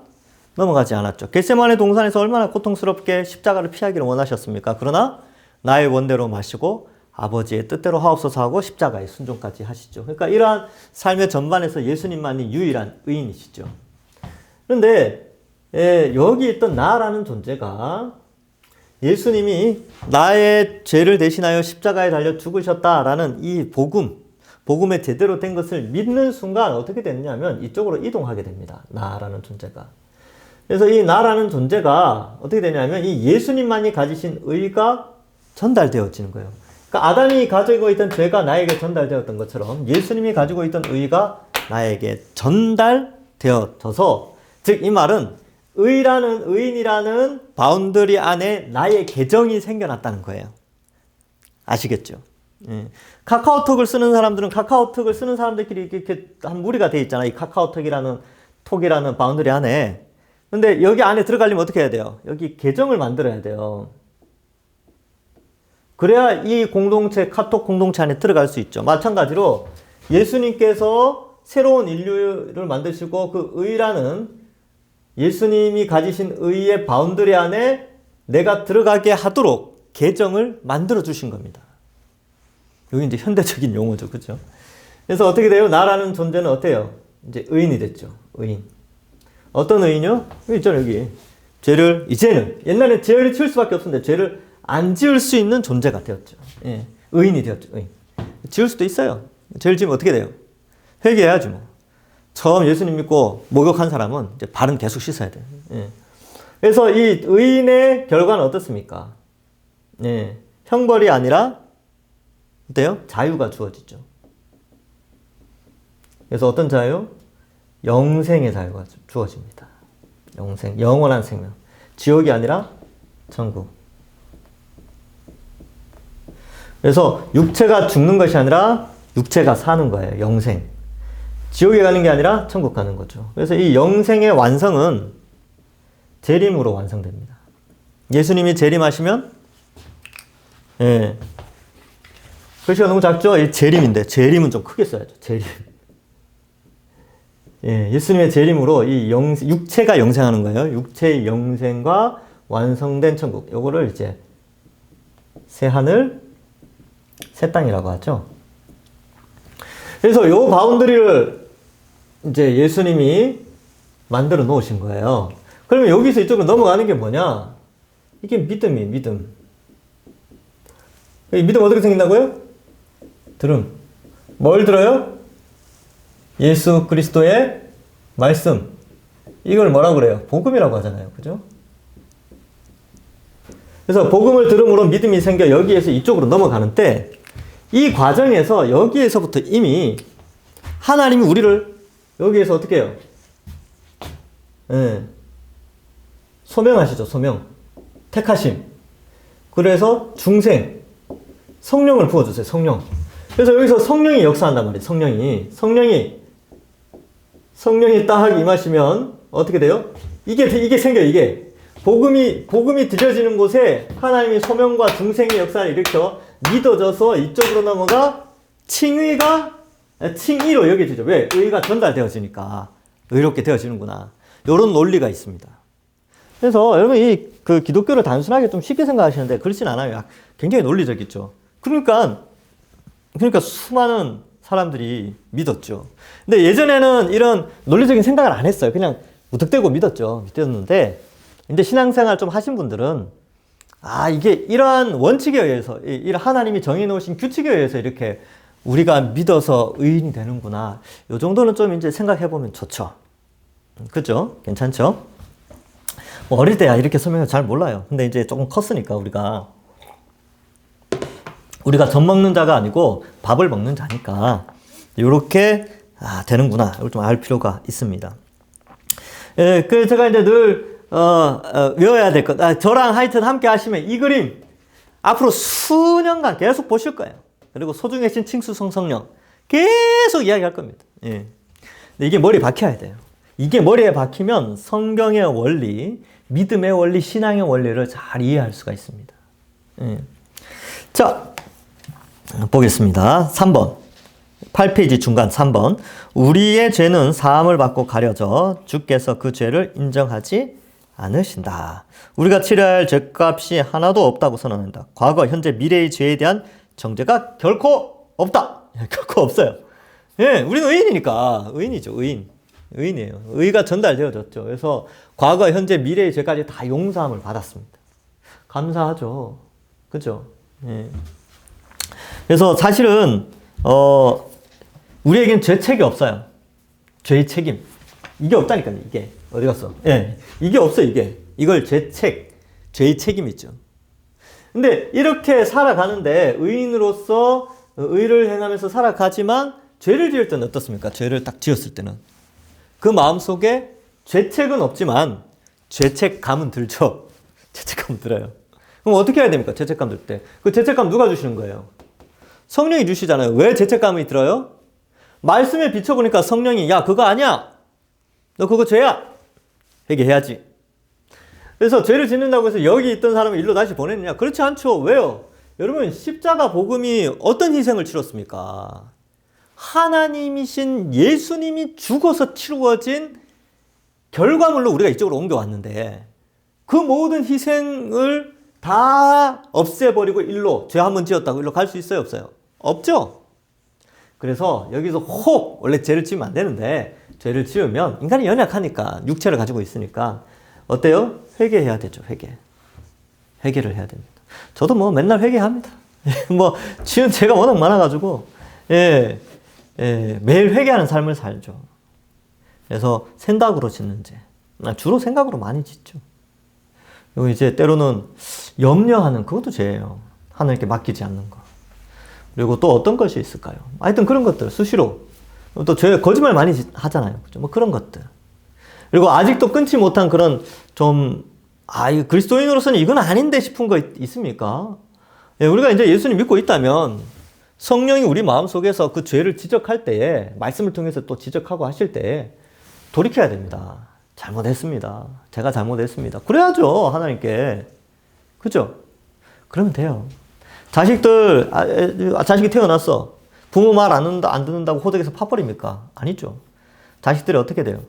넘어가지 않았죠. 겟세마네 동산에서 얼마나 고통스럽게 십자가를 피하기를 원하셨습니까? 그러나 나의 원대로 마시고 아버지의 뜻대로 하옵소서 하고 십자가의 순종까지 하시죠. 그러니까 이러한 삶의 전반에서 예수님만이 유일한 의인이시죠. 그런데 여기 있던 나라는 존재가 예수님이 나의 죄를 대신하여 십자가에 달려 죽으셨다라는 이 복음에 제대로 된 것을 믿는 순간 어떻게 됐냐면 이쪽으로 이동하게 됩니다. 나라는 존재가. 그래서 이 나라는 존재가 어떻게 되냐면 이 예수님만이 가지신 의가 전달되어지는 거예요. 그러니까 아담이 가지고 있던 죄가 나에게 전달되었던 것처럼 예수님이 가지고 있던 의가 나에게 전달되어져서, 즉 이 말은 의인이라는 바운더리 안에 나의 계정이 생겨났다는 거예요. 아시겠죠? 예. 카카오톡을 쓰는 사람들은 카카오톡을 쓰는 사람들끼리 이렇게 한 무리가 돼 있잖아요. 이 카카오톡이라는 바운더리 안에. 근데 여기 안에 들어가려면 어떻게 해야 돼요? 여기 계정을 만들어야 돼요. 그래야 이 공동체, 카톡 공동체 안에 들어갈 수 있죠. 마찬가지로 예수님께서 새로운 인류를 만드시고 그 의라는 예수님이 가지신 의의 바운더리 안에 내가 들어가게 하도록 계정을 만들어 주신 겁니다. 여기 이제 현대적인 용어죠. 그죠? 그래서 어떻게 돼요? 나라는 존재는 어때요? 이제 의인이 됐죠. 의인. 어떤 의인이요? 여기 있잖아요. 여기. 이제는, 옛날에 죄를 지을 수밖에 없었는데 죄를 안 지을 수 있는 존재가 되었죠. 예. 의인이 되었죠. 의인. 지을 수도 있어요. 죄를 지으면 어떻게 돼요? 회개해야지 뭐. 처음 예수님 믿고 목욕한 사람은 이제 발은 계속 씻어야 돼요. 예. 그래서 이 의인의 결과는 어떻습니까? 예. 형벌이 아니라 어때요? 자유가 주어지죠. 그래서 어떤 자유? 영생의 자유가 주어집니다. 영원한 생명. 지옥이 아니라 천국. 그래서 육체가 죽는 것이 아니라 육체가 사는 거예요. 영생. 지옥에 가는 게 아니라 천국 가는 거죠. 그래서 이 영생의 완성은 재림으로 완성됩니다. 예수님이 재림하시면, 예. 글씨가 너무 작죠? 이 재림인데, 재림은 좀 크게 써야죠. 재림. 예, 예수님의 재림으로 이 육체가 영생하는 거예요. 육체의 영생과 완성된 천국. 요거를 이제 새 하늘, 새 땅이라고 하죠. 그래서 요 바운더리를 이제 예수님이 만들어 놓으신 거예요. 그러면 여기서 이쪽으로 넘어가는 게 뭐냐? 이게 믿음이에요, 믿음. 믿음 어떻게 생긴다고요? 들음. 뭘 들어요? 예수 그리스도의 말씀. 이걸 뭐라고 그래요? 복음이라고 하잖아요. 그죠? 그래서 복음을 들음으로 믿음이 생겨 여기에서 이쪽으로 넘어가는 때, 이 과정에서 여기에서부터 이미 하나님이 우리를 여기에서 어떻게 해요? 예. 소명하시죠. 소명. 택하심. 그래서 중생. 성령을 부어주세요. 성령. 그래서 여기서 성령이 역사한단 말이에요. 성령이 딱 임하시면 어떻게 돼요? 이게 생겨요. 이게. 복음이 들려지는 곳에 하나님이 소명과 중생의 역사를 일으켜 믿어져서 이쪽으로 넘어가 칭의로 여겨지죠. 왜? 의가 전달되어지니까 의롭게 되어지는구나. 이런 논리가 있습니다. 그래서 여러분 그 기독교를 단순하게 좀 쉽게 생각하시는데 그렇진 않아요. 굉장히 논리적이죠. 그러니까 수많은 사람들이 믿었죠. 근데 예전에는 이런 논리적인 생각을 안 했어요. 그냥 무턱대고 믿었는데 이제 신앙생활 좀 하신 분들은 이게 이러한 원칙에 의해서, 하나님이 정해놓으신 규칙에 의해서 이렇게 우리가 믿어서 의인이 되는구나. 이 정도는 좀 이제 생각해 보면 좋죠. 그죠? 괜찮죠? 뭐 어릴 때야 이렇게 설명을 잘 몰라요. 근데 이제 조금 컸으니까 우리가 젖 먹는 자가 아니고 밥을 먹는 자니까 이렇게 되는구나. 이걸 좀 알 필요가 있습니다. 예, 그 제가 이제 늘 외워야 될 것. 저랑 하여튼 함께 하시면 이 그림 앞으로 수년간 계속 보실 거예요. 그리고 소중하신 칭수성 성령 계속 이야기할 겁니다. 예. 근데 이게 머리에 박혀야 돼요. 이게 머리에 박히면 성경의 원리, 믿음의 원리, 신앙의 원리를 잘 이해할 수가 있습니다. 예. 자, 보겠습니다. 3번. 8페이지 중간 3번. 우리의 죄는 사함을 받고 가려져 주께서 그 죄를 인정하지 않으신다. 우리가 치러야 할 죄값이 하나도 없다고 선언한다. 과거, 현재, 미래의 죄에 대한 정죄가 결코 없다. 결코 없어요. 예, 우리는 의인이니까. 의인이죠, 의인. 의인이에요. 의가 전달되어졌죠. 그래서 과거, 현재, 미래의 죄까지 다 용서함을 받았습니다. 감사하죠. 그죠? 예. 그래서 사실은, 우리에겐 죄책이 없어요. 죄의 책임. 이게 없다니까요, 이게. 어디 갔어? 예. 이게 없어, 이게. 이걸 죄의 책임이죠. 근데 이렇게 살아가는데 의인으로서 의를 행하면서 살아가지만 죄를 지을 때는 어떻습니까? 죄를 딱 지었을 때는. 그 마음속에 죄책은 없지만 죄책감은 들죠. 죄책감 들어요. 그럼 어떻게 해야 됩니까? 죄책감 들 때. 그 죄책감 누가 주시는 거예요? 성령이 주시잖아요. 왜 죄책감이 들어요? 말씀에 비춰보니까 성령이 야 그거 아니야. 너 그거 죄야. 회개해야지. 그래서 죄를 짓는다고 해서 여기 있던 사람을 일로 다시 보냈느냐? 그렇지 않죠. 왜요? 여러분 십자가 복음이 어떤 희생을 치렀습니까? 하나님이신 예수님이 죽어서 치루어진 결과물로 우리가 이쪽으로 옮겨왔는데 그 모든 희생을 다 없애버리고 일로 죄 한 번 지었다고 일로 갈 수 있어요? 없어요? 없죠? 그래서 여기서 혹 원래 죄를 지으면 안 되는데 죄를 지으면 인간이 연약하니까 육체를 가지고 있으니까 어때요? 회개해야 되죠. 회개를 해야 됩니다. 저도 뭐 맨날 회개합니다. 뭐 지은 죄가 워낙 많아가지고 매일 회개하는 삶을 살죠. 그래서 생각으로 짓는 죄. 주로 생각으로 많이 짓죠. 그리고 이제 때로는 염려하는 그것도 죄예요. 하나님께 맡기지 않는 거. 그리고 또 어떤 것이 있을까요? 하여튼 그런 것들 수시로 또 죄 거짓말 많이 하잖아요. 그죠? 뭐 그런 것들. 그리고 아직도 끊지 못한 그런 좀 그리스도인으로서는 이건 아닌데 싶은 거 있습니까? 우리가 이제 예수님 믿고 있다면 성령이 우리 마음속에서 그 죄를 지적할 때에 말씀을 통해서 또 지적하고 하실 때에 돌이켜야 됩니다. 잘못했습니다. 제가 잘못했습니다. 그래야죠. 하나님께. 그죠? 그러면 돼요. 자식이 태어났어. 부모 말 안 듣는다고 호적에서 파버립니까? 아니죠. 자식들이 어떻게 돼요?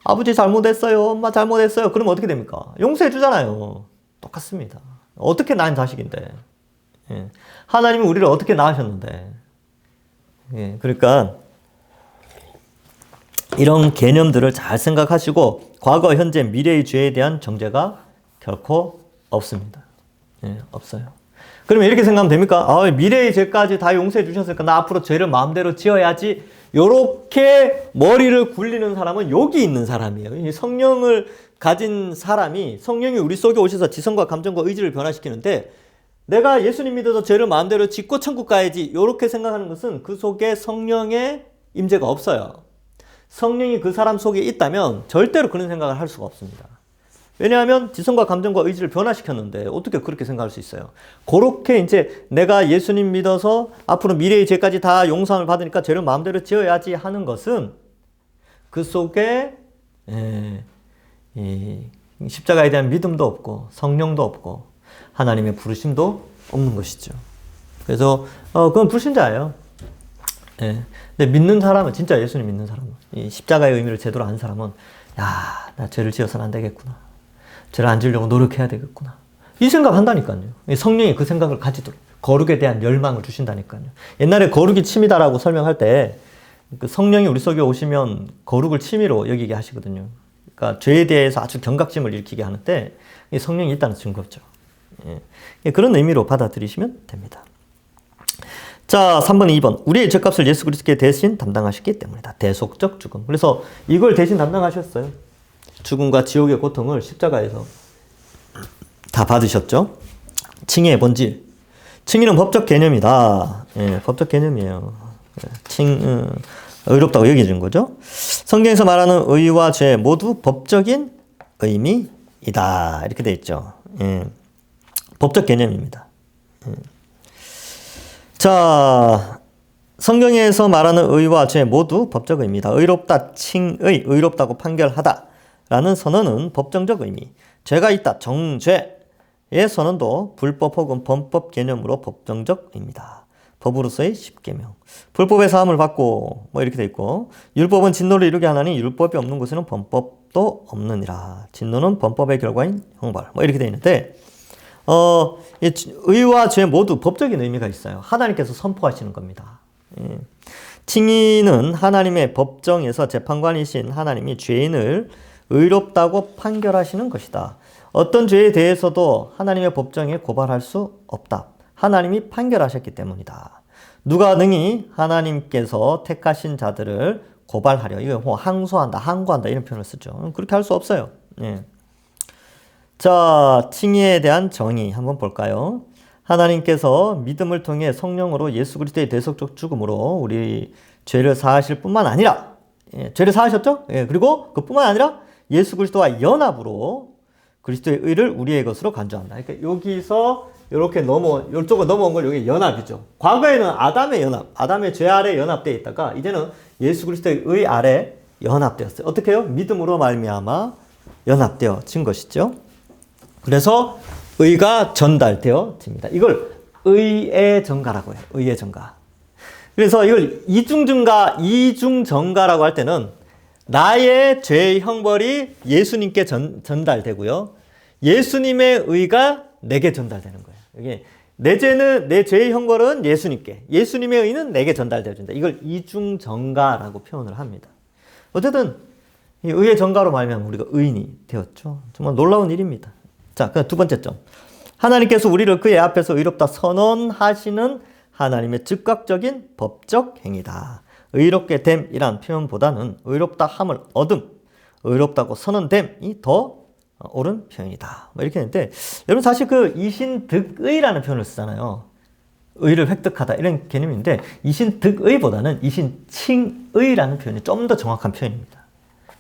아버지 잘못했어요. 엄마 잘못했어요. 그러면 어떻게 됩니까? 용서해 주잖아요. 똑같습니다. 어떻게 낳은 자식인데. 예. 하나님은 우리를 어떻게 낳으셨는데. 예. 그러니까 이런 개념들을 잘 생각하시고 과거, 현재, 미래의 죄에 대한 정죄가 결코 없습니다. 예. 없어요. 그러면 이렇게 생각하면 됩니까? 미래의 죄까지 다 용서해 주셨으니까 나 앞으로 죄를 마음대로 지어야지. 요렇게 머리를 굴리는 사람은 여기 있는 사람이에요. 성령을 가진 사람이 성령이 우리 속에 오셔서 지성과 감정과 의지를 변화시키는데 내가 예수님 믿어서 죄를 마음대로 짓고 천국 가야지 요렇게 생각하는 것은 그 속에 성령의 임재가 없어요. 성령이 그 사람 속에 있다면 절대로 그런 생각을 할 수가 없습니다. 왜냐하면 지성과 감정과 의지를 변화시켰는데 어떻게 그렇게 생각할 수 있어요? 그렇게 이제 내가 예수님 믿어서 앞으로 미래의 죄까지 다 용서함을 받으니까 죄를 마음대로 지어야지 하는 것은 그 속에 십자가에 대한 믿음도 없고 성령도 없고 하나님의 부르심도 없는 것이죠. 그래서 그건 불신자예요. 근데 믿는 사람은 진짜 예수님 믿는 사람은 이 십자가의 의미를 제대로 아는 사람은 나 죄를 지어서는 안 되겠구나. 죄를 안 지으려고 노력해야 되겠구나. 이 생각 한다니까요. 성령이 그 생각을 가지도록 거룩에 대한 열망을 주신다니까요. 옛날에 거룩이 취미다라고 설명할 때 그 성령이 우리 속에 오시면 거룩을 취미로 여기게 하시거든요. 그러니까 죄에 대해서 아주 경각심을 일으키게 하는데 성령이 있다는 증거죠. 그런 의미로 받아들이시면 됩니다. 자, 3번, 2번. 우리의 죄값을 예수 그리스도께 대신 담당하셨기 때문이다. 대속적 죽음. 그래서 이걸 대신 담당하셨어요. 죽음과 지옥의 고통을 십자가에서 다 받으셨죠. 칭의의 본질. 칭의는 법적 개념이다. 예, 법적 개념이에요. 의롭다고 여겨진 거죠. 성경에서 말하는 의와 죄 모두 법적인 의미이다. 이렇게 돼 있죠. 예, 법적 개념입니다. 예. 자, 성경에서 말하는 의와 죄 모두 법적 의미다. 의롭다, 칭의, 의롭다고 판결하다 라는 선언은 법정적 의미. 죄가 있다, 정죄의 선언도 불법 혹은 범법 개념으로 법정적 의미다. 법으로서의 십계명. 불법의 사함을 받고 뭐 이렇게 돼 있고, 율법은 진노를 이루게 하나니 율법이 없는 곳에는 범법도 없느니라. 진노는 범법의 결과인 형벌. 뭐 이렇게 돼 있는데, 의와 죄 모두 법적인 의미가 있어요. 하나님께서 선포하시는 겁니다. 예. 칭의는 하나님의 법정에서 재판관이신 하나님이 죄인을 의롭다고 판결하시는 것이다. 어떤 죄에 대해서도 하나님의 법정에 고발할 수 없다. 하나님이 판결하셨기 때문이다. 누가 능히 하나님께서 택하신 자들을 고발하려. 이거 뭐 항소한다, 항고한다 이런 표현을 쓰죠. 그렇게 할 수 없어요. 예. 자, 칭의에 대한 정의 한번 볼까요? 하나님께서 믿음을 통해 성령으로 예수 그리스도의 대속적 죽음으로 우리 죄를 사하실 뿐만 아니라, 예, 죄를 사하셨죠? 예, 그리고 그뿐만 아니라 예수 그리스도와 연합으로 그리스도의 의를 우리의 것으로 간주한다. 그러니까 여기서 이렇게 이쪽으로 넘어온 걸 여기 연합이죠. 과거에는 아담의 연합, 아담의 죄 아래 연합되어 있다가 이제는 예수 그리스도의 의 아래 연합되었어요. 어떻게 해요? 믿음으로 말미암아 연합되어진 것이죠. 그래서 의가 전달되어집니다. 이걸 의의 전가라고 해요. 의의 전가. 그래서 이걸 이중전가라고 할 때는 나의 죄의 형벌이 예수님께 전달되고요. 예수님의 의가 내게 전달되는 거예요. 이게 내 죄의 형벌은 예수님께, 예수님의 의는 내게 전달되어진다. 이걸 이중전가라고 표현을 합니다. 어쨌든 이 의의 전가로 말미암아 우리가 의인이 되었죠. 정말 놀라운 일입니다. 자, 두 번째 점. 하나님께서 우리를 그의 앞에서 의롭다 선언하시는 하나님의 즉각적인 법적 행위다. 의롭게 됨이란 표현보다는 의롭다 함을 얻음, 의롭다고 선언됨이 더 옳은 표현이다. 뭐 이렇게 했는데, 여러분 사실 그 이신득의라는 표현을 쓰잖아요. 의를 획득하다 이런 개념인데, 이신득의보다는 이신칭의라는 표현이 좀 더 정확한 표현입니다.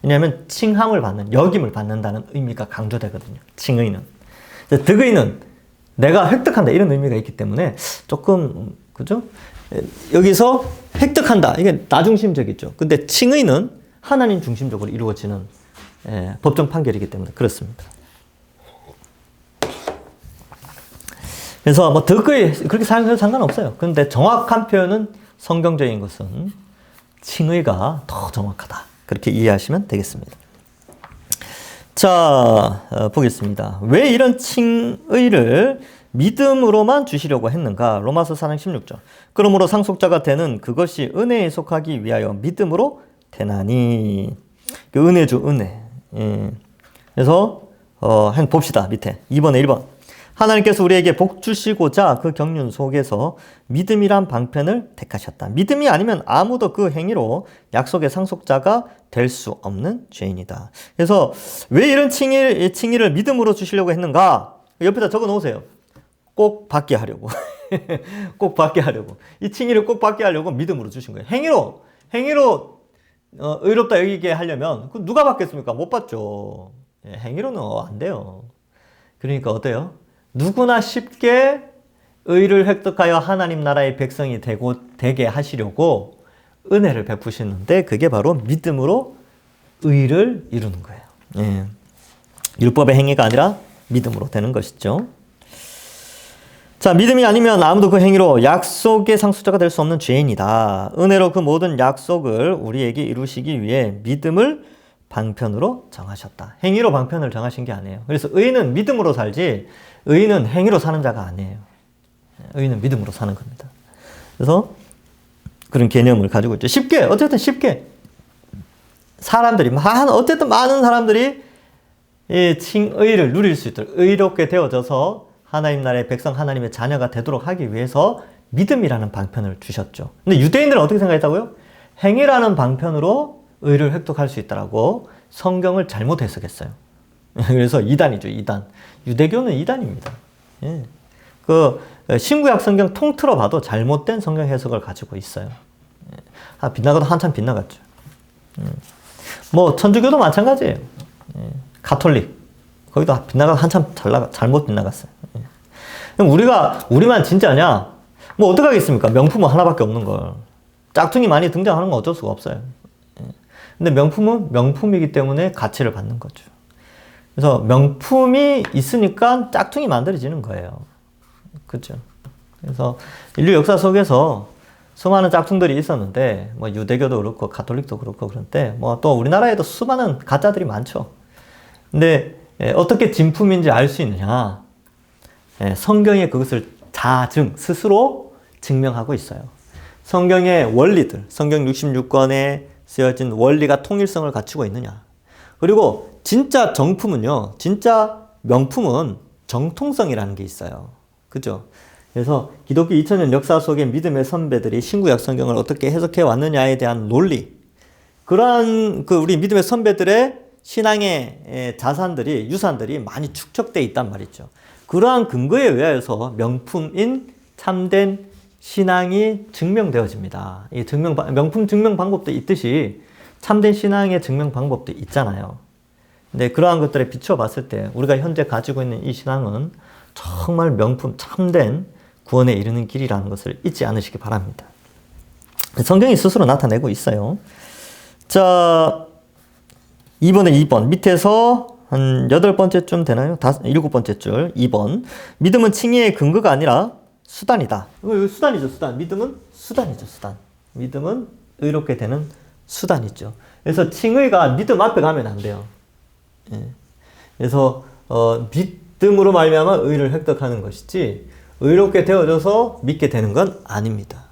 왜냐하면 칭함을 받는, 역임을 받는다는 의미가 강조되거든요. 칭의는. 득의는 내가 획득한다 이런 의미가 있기 때문에 조금 그죠? 여기서 획득한다 이게 나 중심적이죠. 근데 칭의는 하나님 중심적으로 이루어지는 법정 판결이기 때문에 그렇습니다. 그래서 뭐 득의 그렇게 사용해도 상관없어요. 근데 정확한 표현은 성경적인 것은 칭의가 더 정확하다. 그렇게 이해하시면 되겠습니다. 자, 보겠습니다. 왜 이런 칭의를 믿음으로만 주시려고 했는가? 로마서 4장 16절. 그러므로 상속자가 되는 그것이 은혜에 속하기 위하여 믿음으로 되나니. 그 은혜죠, 은혜. 예. 그래서 한번 봅시다. 밑에 2번에 1번. 하나님께서 우리에게 복 주시고자 그 경륜 속에서 믿음이란 방편을 택하셨다. 믿음이 아니면 아무도 그 행위로 약속의 상속자가 될 수 없는 죄인이다. 그래서 왜 이런 칭의를 믿음으로 주시려고 했는가? 옆에다 적어 놓으세요. 꼭 받게 하려고. 꼭 받게 하려고. 이 칭의를 꼭 받게 하려고 믿음으로 주신 거예요. 행위로 의롭다 여기게 하려면 누가 받겠습니까? 못 받죠. 행위로는 안 돼요. 그러니까 어때요? 누구나 쉽게 의를 획득하여 하나님 나라의 백성이 되게 하시려고 은혜를 베푸시는데 그게 바로 믿음으로 의를 이루는 거예요. 예. 율법의 행위가 아니라 믿음으로 되는 것이죠. 자, 믿음이 아니면 아무도 그 행위로 약속의 상속자가 될 수 없는 죄인이다. 은혜로 그 모든 약속을 우리에게 이루시기 위해 믿음을 방편으로 정하셨다. 행위로 방편을 정하신 게 아니에요. 그래서 의인은 믿음으로 살지 의인은 행위로 사는 자가 아니에요. 의인은 믿음으로 사는 겁니다. 그래서 그런 개념을 가지고 있죠. 어쨌든 쉽게 사람들이 어쨌든 많은 사람들이 이 칭의를 누릴 수 있도록 의롭게 되어져서 하나님 나라의 백성 하나님의 자녀가 되도록 하기 위해서 믿음이라는 방편을 주셨죠. 근데 유대인들은 어떻게 생각했다고요? 행위라는 방편으로 의를 획득할 수 있다라고 성경을 잘못 해석했어요. 그래서 이단이죠, 이단. 유대교는 이단입니다. 예. 그 신구약 성경 통틀어 봐도 잘못된 성경 해석을 가지고 있어요. 예. 빗나가도 한참 빗나갔죠. 뭐 천주교도 마찬가지예요. 예. 가톨릭 거기도 빗나가도 한참 잘못 빗나갔어요. 예. 그럼 우리만 진짜냐? 뭐 어떡하겠습니까? 명품은 하나밖에 없는 걸. 짝퉁이 많이 등장하는 건 어쩔 수가 없어요. 예. 근데 명품은 명품이기 때문에 가치를 받는 거죠. 그래서 명품이 있으니까 짝퉁이 만들어지는 거예요. 그렇죠? 그래서 인류 역사 속에서 수많은 짝퉁들이 있었는데, 뭐 유대교도 그렇고 가톨릭도 그렇고 그런데, 뭐 또 우리나라에도 수많은 가짜들이 많죠. 근데 어떻게 진품인지 알 수 있느냐? 성경에 그것을 스스로 증명하고 있어요. 성경의 원리들, 성경 66권에 쓰여진 원리가 통일성을 갖추고 있느냐? 그리고 진짜 정품은요, 진짜 명품은 정통성이라는 게 있어요. 그죠? 그래서 기독교 2000년 역사 속의 믿음의 선배들이 신구약 성경을 어떻게 해석해 왔느냐에 대한 논리, 그러한 우리 믿음의 선배들의 신앙의 자산들이, 유산들이 많이 축적되어 있단 말이죠. 그러한 근거에 의하여서 명품인 참된 신앙이 증명되어집니다. 이 명품 증명 방법도 있듯이 참된 신앙의 증명 방법도 있잖아요. 근데 그러한 것들에 비추어 봤을 때 우리가 현재 가지고 있는 이 신앙은 정말 명품 참된 구원에 이르는 길이라는 것을 잊지 않으시기 바랍니다. 성경이 스스로 나타내고 있어요. 자, 2번 밑에서 한 8번째쯤 되나요? 7번째 줄 2번. 믿음은 칭의의 근거가 아니라 수단이다. 수단이죠, 수단. 믿음은 수단이죠, 수단. 믿음은 의롭게 되는 수단이죠. 그래서 칭의가 믿음 앞에 가면 안 돼요. 예. 그래서 믿음으로 말미암아 의를 획득하는 것이지 의롭게 되어져서 믿게 되는 건 아닙니다.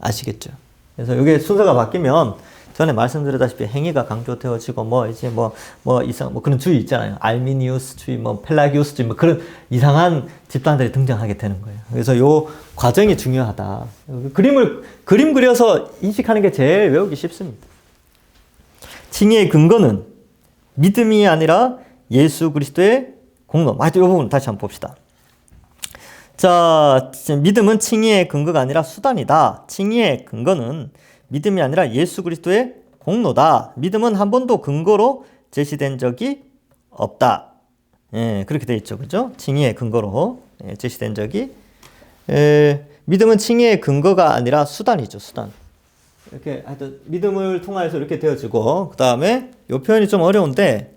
아시겠죠? 그래서 이게 순서가 바뀌면 전에 말씀드렸다시피 행위가 강조되어지고 그런 주의 있잖아요. 알미니우스 주의, 펠라기우스 주의, 그런 이상한 집단들이 등장하게 되는 거예요. 그래서 요 과정이 중요하다. 그림 그려서 인식하는 게 제일 외우기 쉽습니다. 칭의의 근거는 믿음이 아니라 예수 그리스도의 공로. 이 부분 다시 한번 봅시다. 자, 믿음은 칭의의 근거가 아니라 수단이다. 칭의의 근거는 믿음이 아니라 예수 그리스도의 공로다. 믿음은 한 번도 근거로 제시된 적이 없다. 예, 그렇게 되어 있죠. 그죠? 칭의의 근거로 제시된 적이. 믿음은 칭의의 근거가 아니라 수단이죠. 수단. 이렇게 하여튼 믿음을 통하여서 이렇게 되어지고, 그 다음에 이 표현이 좀 어려운데,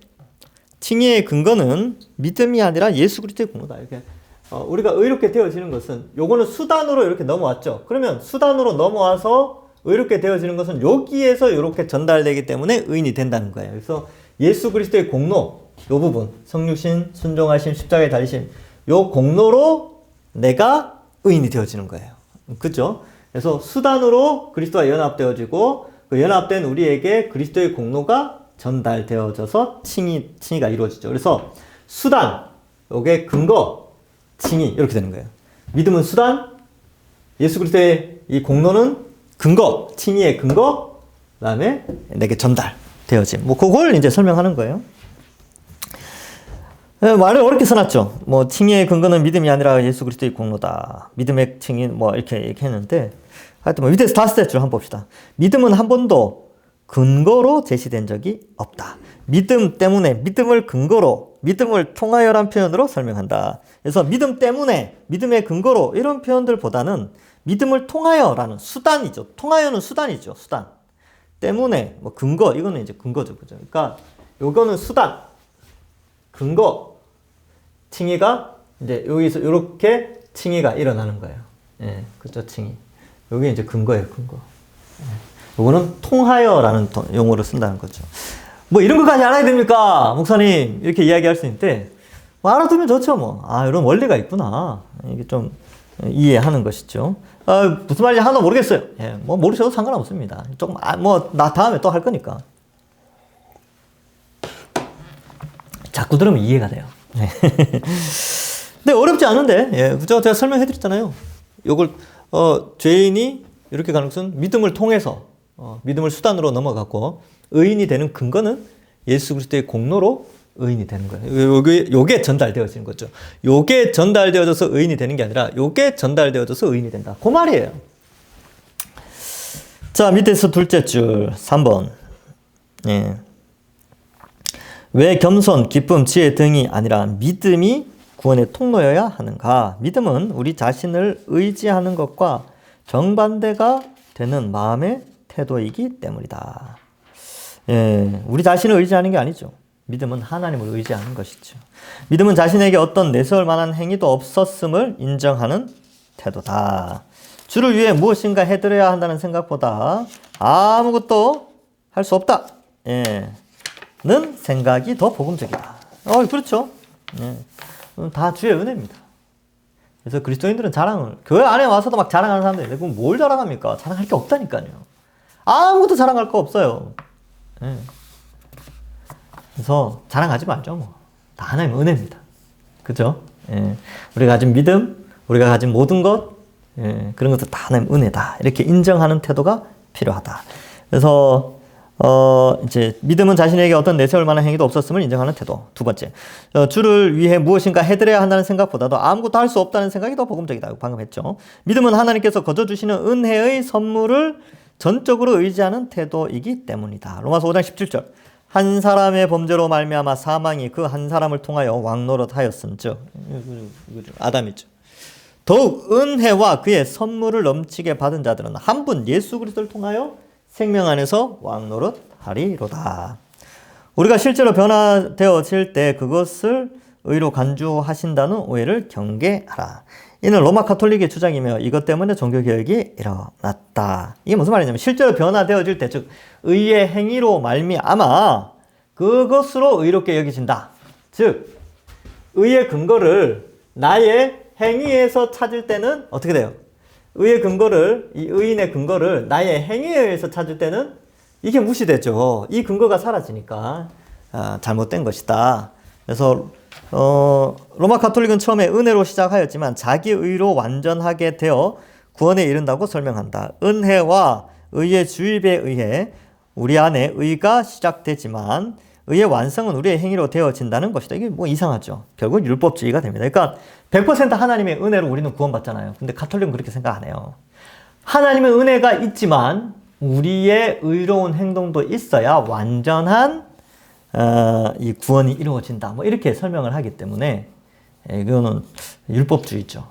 칭의의 근거는 믿음이 아니라 예수 그리스도의 공로다. 이렇게 우리가 의롭게 되어지는 것은 요거는 수단으로 이렇게 넘어왔죠. 그러면 수단으로 넘어와서 의롭게 되어지는 것은 여기에서 이렇게 전달되기 때문에 의인이 된다는 거예요. 그래서 예수 그리스도의 공로, 요 부분, 성육신, 순종하심, 십자가에 달리심, 요 공로로 내가 의인이 되어지는 거예요. 그죠? 그래서 수단으로 그리스도와 연합되어지고 그 연합된 우리에게 그리스도의 공로가 전달되어져서 칭의가 이루어지죠. 그래서 수단, 요게 근거, 칭의 이렇게 되는 거예요. 믿음은 수단, 예수 그리스도의 이 공로는 근거, 칭의의 근거, 그 다음에 내게 전달되어짐. 그걸 이제 설명하는 거예요. 말을 어렵게 써놨죠. 칭의의 근거는 믿음이 아니라 예수 그리스도의 공로다. 믿음의 칭의, 이렇게 했는데, 하여튼 밑에서 5줄 한번 봅시다. 믿음은 한 번도 근거로 제시된 적이 없다. 믿음 때문에, 믿음을 근거로, 믿음을 통하여란 표현으로 설명한다. 그래서 믿음 때문에, 믿음의 근거로, 이런 표현들보다는 믿음을 통하여라는 수단이죠. 통하여는 수단이죠. 수단. 때문에, 근거, 이거는 이제 근거죠. 그죠? 그러니까, 요거는 수단, 근거, 칭의가, 이제 여기서 이렇게 칭의가 일어나는 거예요. 예, 그죠? 칭의. 요게 이제 근거예요, 근거. 예. 요거는 통하여라는 용어를 쓴다는 거죠. 이런 것까지 알아야 됩니까? 목사님, 이렇게 이야기할 수 있는데, 알아두면 좋죠, 이런 원리가 있구나. 이게 좀 이해하는 것이죠. 무슨 말인지 하나도 모르겠어요. 예, 모르셔도 상관없습니다. 조금, 나 다음에 또 할 거니까. 자꾸 들으면 이해가 돼요. 근데 어렵지 않은데, 예, 그죠? 제가 설명해 드렸잖아요. 요걸, 죄인이 이렇게 가는 것은 믿음을 통해서 믿음을 수단으로 넘어갔고 의인이 되는 근거는 예수 그리스도의 공로로 의인이 되는 거예요. 요게 전달되어지는 거죠. 요게 전달되어져서 의인이 되는 게 아니라 요게 전달되어져서 의인이 된다. 그 말이에요. 자, 밑에서 둘째 줄 3번. 예. 왜 겸손, 기쁨, 지혜 등이 아니라 믿음이 구원의 통로여야 하는가? 믿음은 우리 자신을 의지하는 것과 정반대가 되는 마음의 태도이기 때문이다. 예, 우리 자신을 의지하는 게 아니죠. 믿음은 하나님을 의지하는 것이죠. 믿음은 자신에게 어떤 내세울 만한 행위도 없었음을 인정하는 태도다. 주를 위해 무엇인가 해드려야 한다는 생각보다 아무것도 할 수 없다. 예. 는 생각이 더 복음적이다. 그렇죠. 예. 다 주의 은혜입니다. 그래서 그리스도인들은 자랑을, 교회 안에 와서도 막 자랑하는 사람들이, 그럼 뭘 자랑합니까? 자랑할 게 없다니까요. 아무것도 자랑할 거 없어요. 예. 그래서 자랑하지 말죠, 뭐. 다 하나님의 은혜입니다. 그죠? 예. 우리가 가진 믿음, 우리가 가진 모든 것, 예. 그런 것도 다 하나님의 은혜다. 이렇게 인정하는 태도가 필요하다. 그래서, 이제, 믿음은 자신에게 어떤 내세울 만한 행위도 없었음을 인정하는 태도. 두 번째. 주를 위해 무엇인가 해드려야 한다는 생각보다도 아무것도 할 수 없다는 생각이 더 복음적이다. 방금 했죠. 믿음은 하나님께서 거저주시는 은혜의 선물을 전적으로 의지하는 태도이기 때문이다. 로마서 5장 17절. 한 사람의 범죄로 말미암아 사망이 그 한 사람을 통하여 왕노릇하였음즉. 아담이죠. 더욱 은혜와 그의 선물을 넘치게 받은 자들은 한 분 예수 그리스도를 통하여 생명 안에서 왕노릇하리로다. 우리가 실제로 변화되어질 때 그것을 의로 간주하신다는 오해를 경계하라. 이는 로마 가톨릭의 주장이며 이것 때문에 종교개혁이 일어났다. 이게 무슨 말이냐면 실제로 변화되어질 때, 즉 의의 행위로 말미암아 그것으로 의롭게 여기진다. 즉 의의 근거를 나의 행위에서 찾을 때는 어떻게 돼요? 의의 근거를, 이 의인의 근거를 나의 행위에 의해서 찾을 때는 이게 무시되죠. 이 근거가 사라지니까 잘못된 것이다. 그래서 로마 가톨릭은 처음에 은혜로 시작하였지만 자기 의로 완전하게 되어 구원에 이른다고 설명한다. 은혜와 의의 주입에 의해 우리 안에 의가 시작되지만 의의 완성은 우리의 행위로 되어진다는 것이다. 이게 뭐 이상하죠. 결국 율법주의가 됩니다. 그러니까 100% 하나님의 은혜로 우리는 구원받잖아요. 근데 가톨릭은 그렇게 생각 안 해요. 하나님의 은혜가 있지만 우리의 의로운 행동도 있어야 완전한 이 구원이 이루어진다. 뭐 이렇게 설명을 하기 때문에 이거는 율법주의죠.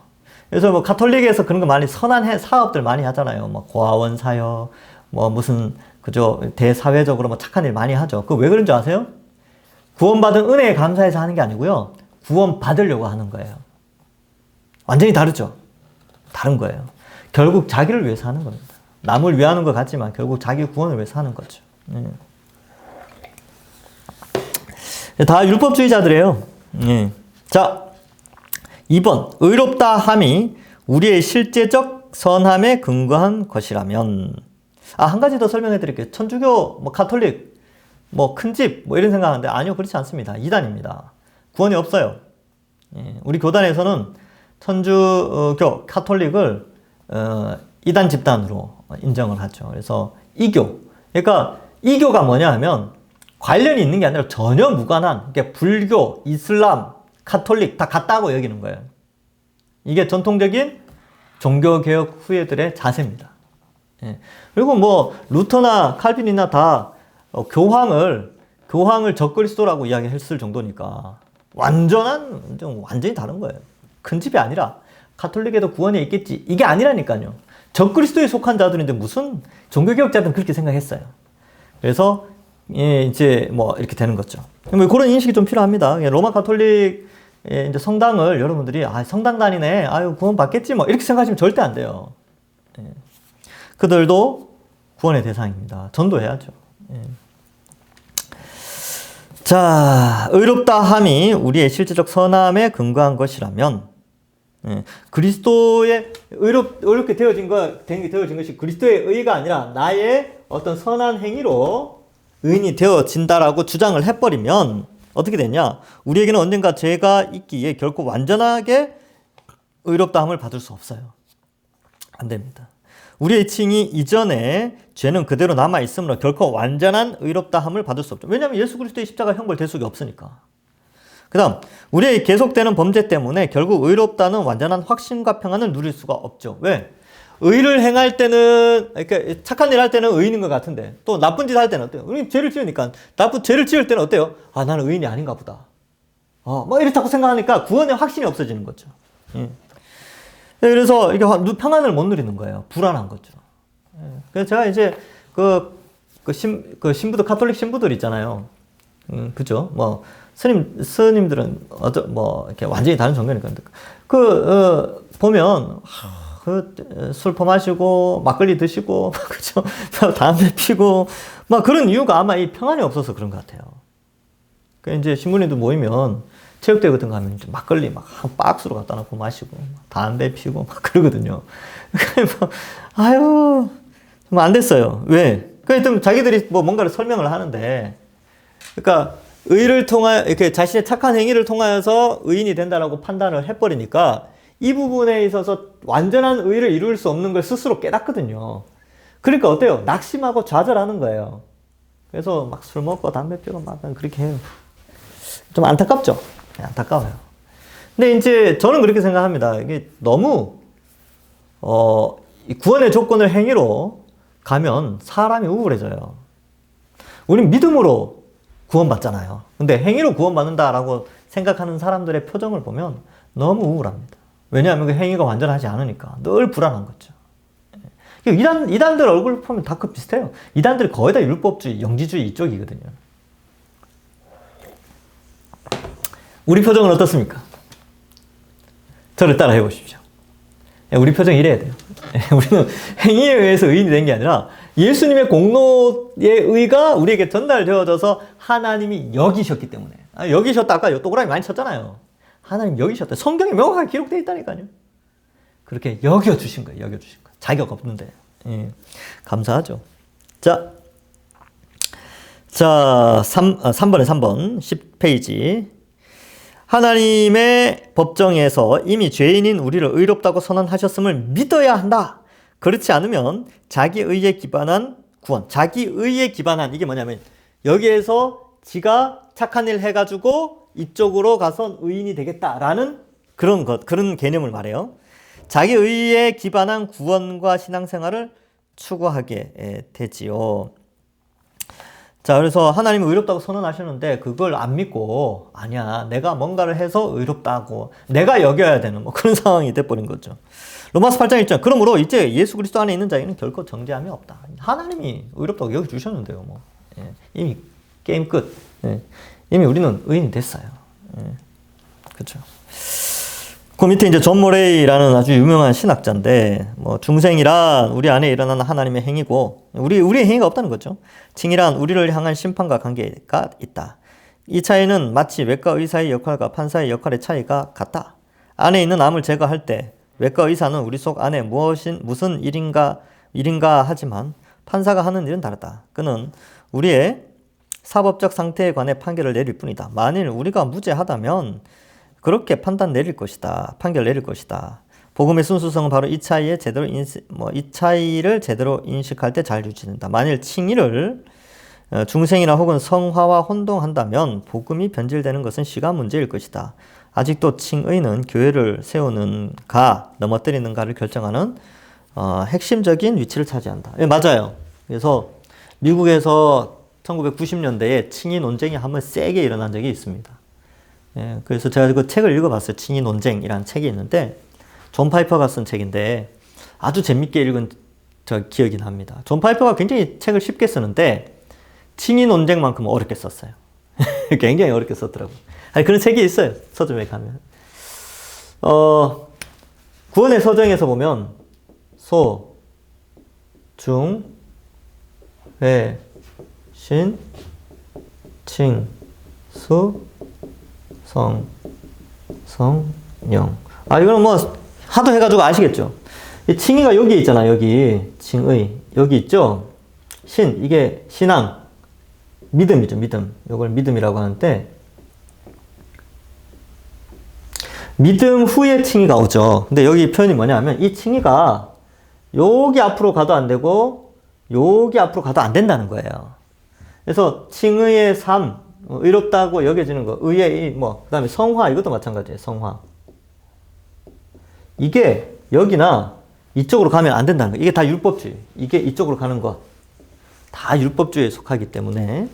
그래서 뭐 가톨릭에서 그런 거 많이 선한 사업들 많이 하잖아요. 뭐 고아원 사역, 뭐 무슨 그죠 대사회적으로 뭐 착한 일 많이 하죠. 그 왜 그런 줄 아세요? 구원받은 은혜에 감사해서 하는 게 아니고요. 구원 받으려고 하는 거예요. 완전히 다르죠. 다른 거예요. 결국 자기를 위해서 하는 겁니다. 남을 위하는 것 같지만 결국 자기 구원을 위해서 하는 거죠. 다 율법주의자들이에요. 자, 2번. 의롭다 함이 우리의 실제적 선함에 근거한 것이라면. 한 가지 더 설명해 드릴게요. 천주교, 뭐 가톨릭, 뭐 큰 집, 뭐 이런 생각하는데 아니요, 그렇지 않습니다. 이단입니다. 구원이 없어요. 우리 교단에서는 천주교, 가톨릭을 이단 집단으로 인정을 하죠. 그래서 이교. 그러니까 이교가 뭐냐 하면 관련이 있는 게 아니라 전혀 무관한, 그러니까 불교, 이슬람, 가톨릭 다 같다고 여기는 거예요. 이게 전통적인 종교개혁 후예들의 자세입니다. 그리고 뭐 루터나 칼빈이나 다 교황을 적그리스도라고 이야기했을 정도니까 완전히 다른 거예요. 큰 집이 아니라 가톨릭에도 구원이 있겠지. 이게 아니라니까요. 적그리스도에 속한 자들인데 무슨 종교개혁자들은 그렇게 생각했어요. 그래서 이제 뭐 이렇게 되는 거죠. 뭐 그런 인식이 좀 필요합니다. 로마 가톨릭 이제 성당을 여러분들이 성당 다니네, 구원 받겠지 뭐 이렇게 생각하시면 절대 안 돼요. 그들도 구원의 대상입니다. 전도해야죠. 자, 의롭다 함이 우리의 실제적 선함에 근거한 것이라면 그리스도의 의롭게 되어진 것이 그리스도의 의가 아니라 나의 어떤 선한 행위로 의인이 되어진다라고 주장을 해버리면 어떻게 되냐? 우리에게는 언젠가 죄가 있기에 결코 완전하게 의롭다함을 받을 수 없어요. 안 됩니다. 우리의 칭이 이전에 죄는 그대로 남아 있으므로 결코 완전한 의롭다함을 받을 수 없죠. 왜냐하면 예수 그리스도의 십자가 형벌 대속이 없으니까. 그 다음, 우리의 계속되는 범죄 때문에 결국 의롭다는 완전한 확신과 평안을 누릴 수가 없죠. 왜? 의를 행할 때는, 이렇게 착한 일 할 때는 의인인 것 같은데, 또 나쁜 짓 할 때는 어때요? 우리 죄를 지으니까, 죄를 지을 때는 어때요? 아, 나는 의인이 아닌가 보다. 뭐 이렇다고 생각하니까 구원의 확신이 없어지는 거죠. 예. 그래서 이게 평안을 못 누리는 거예요. 불안한 거죠. 예. 그래서 제가 이제 신부들, 카톨릭 신부들 있잖아요. 그죠? 뭐, 스님들은, 이렇게 완전히 다른 종교니까. 보면, 술 퍼마시고, 막걸리 드시고, 그죠? 담배 피고, 막 그런 이유가 아마 이 평안이 없어서 그런 것 같아요. 이제 신부님들 모이면, 체육대회 같은 거 하면 막걸리 막 한 박스로 갖다 놓고 마시고, 담배 피고, 막 그러거든요. 아유, 뭐 안 됐어요. 왜? 그러니까 자기들이 뭐 뭔가를 설명을 하는데, 그러니까, 의를 통하여, 이렇게 자신의 착한 행위를 통하여서 의인이 된다라고 판단을 해버리니까 이 부분에 있어서 완전한 의를 이룰 수 없는 걸 스스로 깨닫거든요. 그러니까 어때요? 낙심하고 좌절하는 거예요. 그래서 막 술 먹고 담배 피고 막 그렇게 해요. 좀 안타깝죠? 안타까워요. 근데 이제 저는 그렇게 생각합니다. 이게 너무, 구원의 조건을 행위로 가면 사람이 우울해져요. 우린 믿음으로 구원받잖아요. 근데 행위로 구원받는다라고 생각하는 사람들의 표정을 보면 너무 우울합니다. 왜냐하면 그 행위가 완전하지 않으니까 늘 불안한 거죠. 이단들 얼굴 보면 다 비슷해요. 이단들 거의 다 율법주의, 영지주의 이쪽이거든요. 우리 표정은 어떻습니까? 저를 따라 해보십시오. 우리 표정이 이래야 돼요. 우리는 행위에 의해서 의인이 된 게 아니라 예수님의 공로의 의가 우리에게 전달되어져서 하나님이 여기셨기 때문에. 여기셨다. 아까 동그라미 많이 쳤잖아요. 하나님 여기셨다. 성경에 명확하게 기록되어 있다니까요. 그렇게 여겨주신 거예요. 여겨주신 거예요. 자격 없는데. 예. 감사하죠. 자, 3번에 3번. 10페이지. 하나님의 법정에서 이미 죄인인 우리를 의롭다고 선언하셨음을 믿어야 한다. 그렇지 않으면 자기의에 기반한 구원, 자기의에 기반한, 이게 뭐냐면 여기에서 지가 착한 일 해가지고 이쪽으로 가서 의인이 되겠다라는 그런 개념을 말해요. 자기의에 기반한 구원과 신앙생활을 추구하게 되지요. 자, 그래서 하나님이 의롭다고 선언하시는데 그걸 안 믿고, 아니야, 내가 뭔가를 해서 의롭다고 내가 여겨야 되는 뭐 그런 상황이 돼버린 거죠. 로마서 8장 1절. 그러므로 이제 예수 그리스도 안에 있는 자에게는 결코 정죄함이 없다. 하나님이 의롭다고 여겨주셨는데요. 뭐. 예. 이미 게임 끝. 예. 이미 우리는 의인이 됐어요. 예. 그렇죠. 그 밑에 이제 존 모레이라는 아주 유명한 신학자인데, 뭐 중생이란 우리 안에 일어나는 하나님의 행위고, 우리의 행위가 없다는 거죠. 칭이란 우리를 향한 심판과 관계가 있다. 이 차이는 마치 외과 의사의 역할과 판사의 역할의 차이가 같다. 안에 있는 암을 제거할 때 외과 의사는 우리 속 안에 무슨 일인가 하지만 판사가 하는 일은 다르다. 그는 우리의 사법적 상태에 관해 판결을 내릴 뿐이다. 만일 우리가 무죄하다면 그렇게 판결 내릴 것이다. 복음의 순수성은 바로 이 차이를 제대로 인식할 때 잘 유지된다. 만일 칭의를 중생이나 혹은 성화와 혼동한다면 복음이 변질되는 것은 시간 문제일 것이다. 아직도 칭의는 교회를 세우는가 넘어뜨리는가를 결정하는 핵심적인 위치를 차지한다. 예, 맞아요. 그래서 미국에서 1990년대에 칭의 논쟁이 한번 세게 일어난 적이 있습니다. 예, 그래서 제가 그 책을 읽어봤어요. 칭의 논쟁이라는 책이 있는데 존 파이퍼가 쓴 책인데 아주 재밌게 읽은 저 기억이 납니다. 존 파이퍼가 굉장히 책을 쉽게 쓰는데 칭의 논쟁만큼 어렵게 썼어요. 굉장히 어렵게 썼더라고요. 아니, 그런 책이 있어요. 서점에 가면. 구원의 서정에서 보면 소, 중, 회, 신, 칭, 수, 성, 영. 이거는 뭐 하도 해가지고 아시겠죠? 이 칭의가 여기 있잖아. 여기 칭의 여기 있죠. 신, 이게 신앙, 믿음이죠. 믿음. 이걸 믿음이라고 하는데 믿음 후에 칭의가 오죠. 근데 여기 표현이 뭐냐면 이 칭의가 여기 앞으로 가도 안 되고 여기 앞으로 가도 안 된다는 거예요. 그래서 칭의의 삶, 의롭다고 여겨지는 거, 의의 뭐 그다음에 성화 이것도 마찬가지예요. 성화. 이게 여기나 이쪽으로 가면 안 된다는 거예요. 이게 다 율법주의. 이게 이쪽으로 가는 것 다 율법주의에 속하기 때문에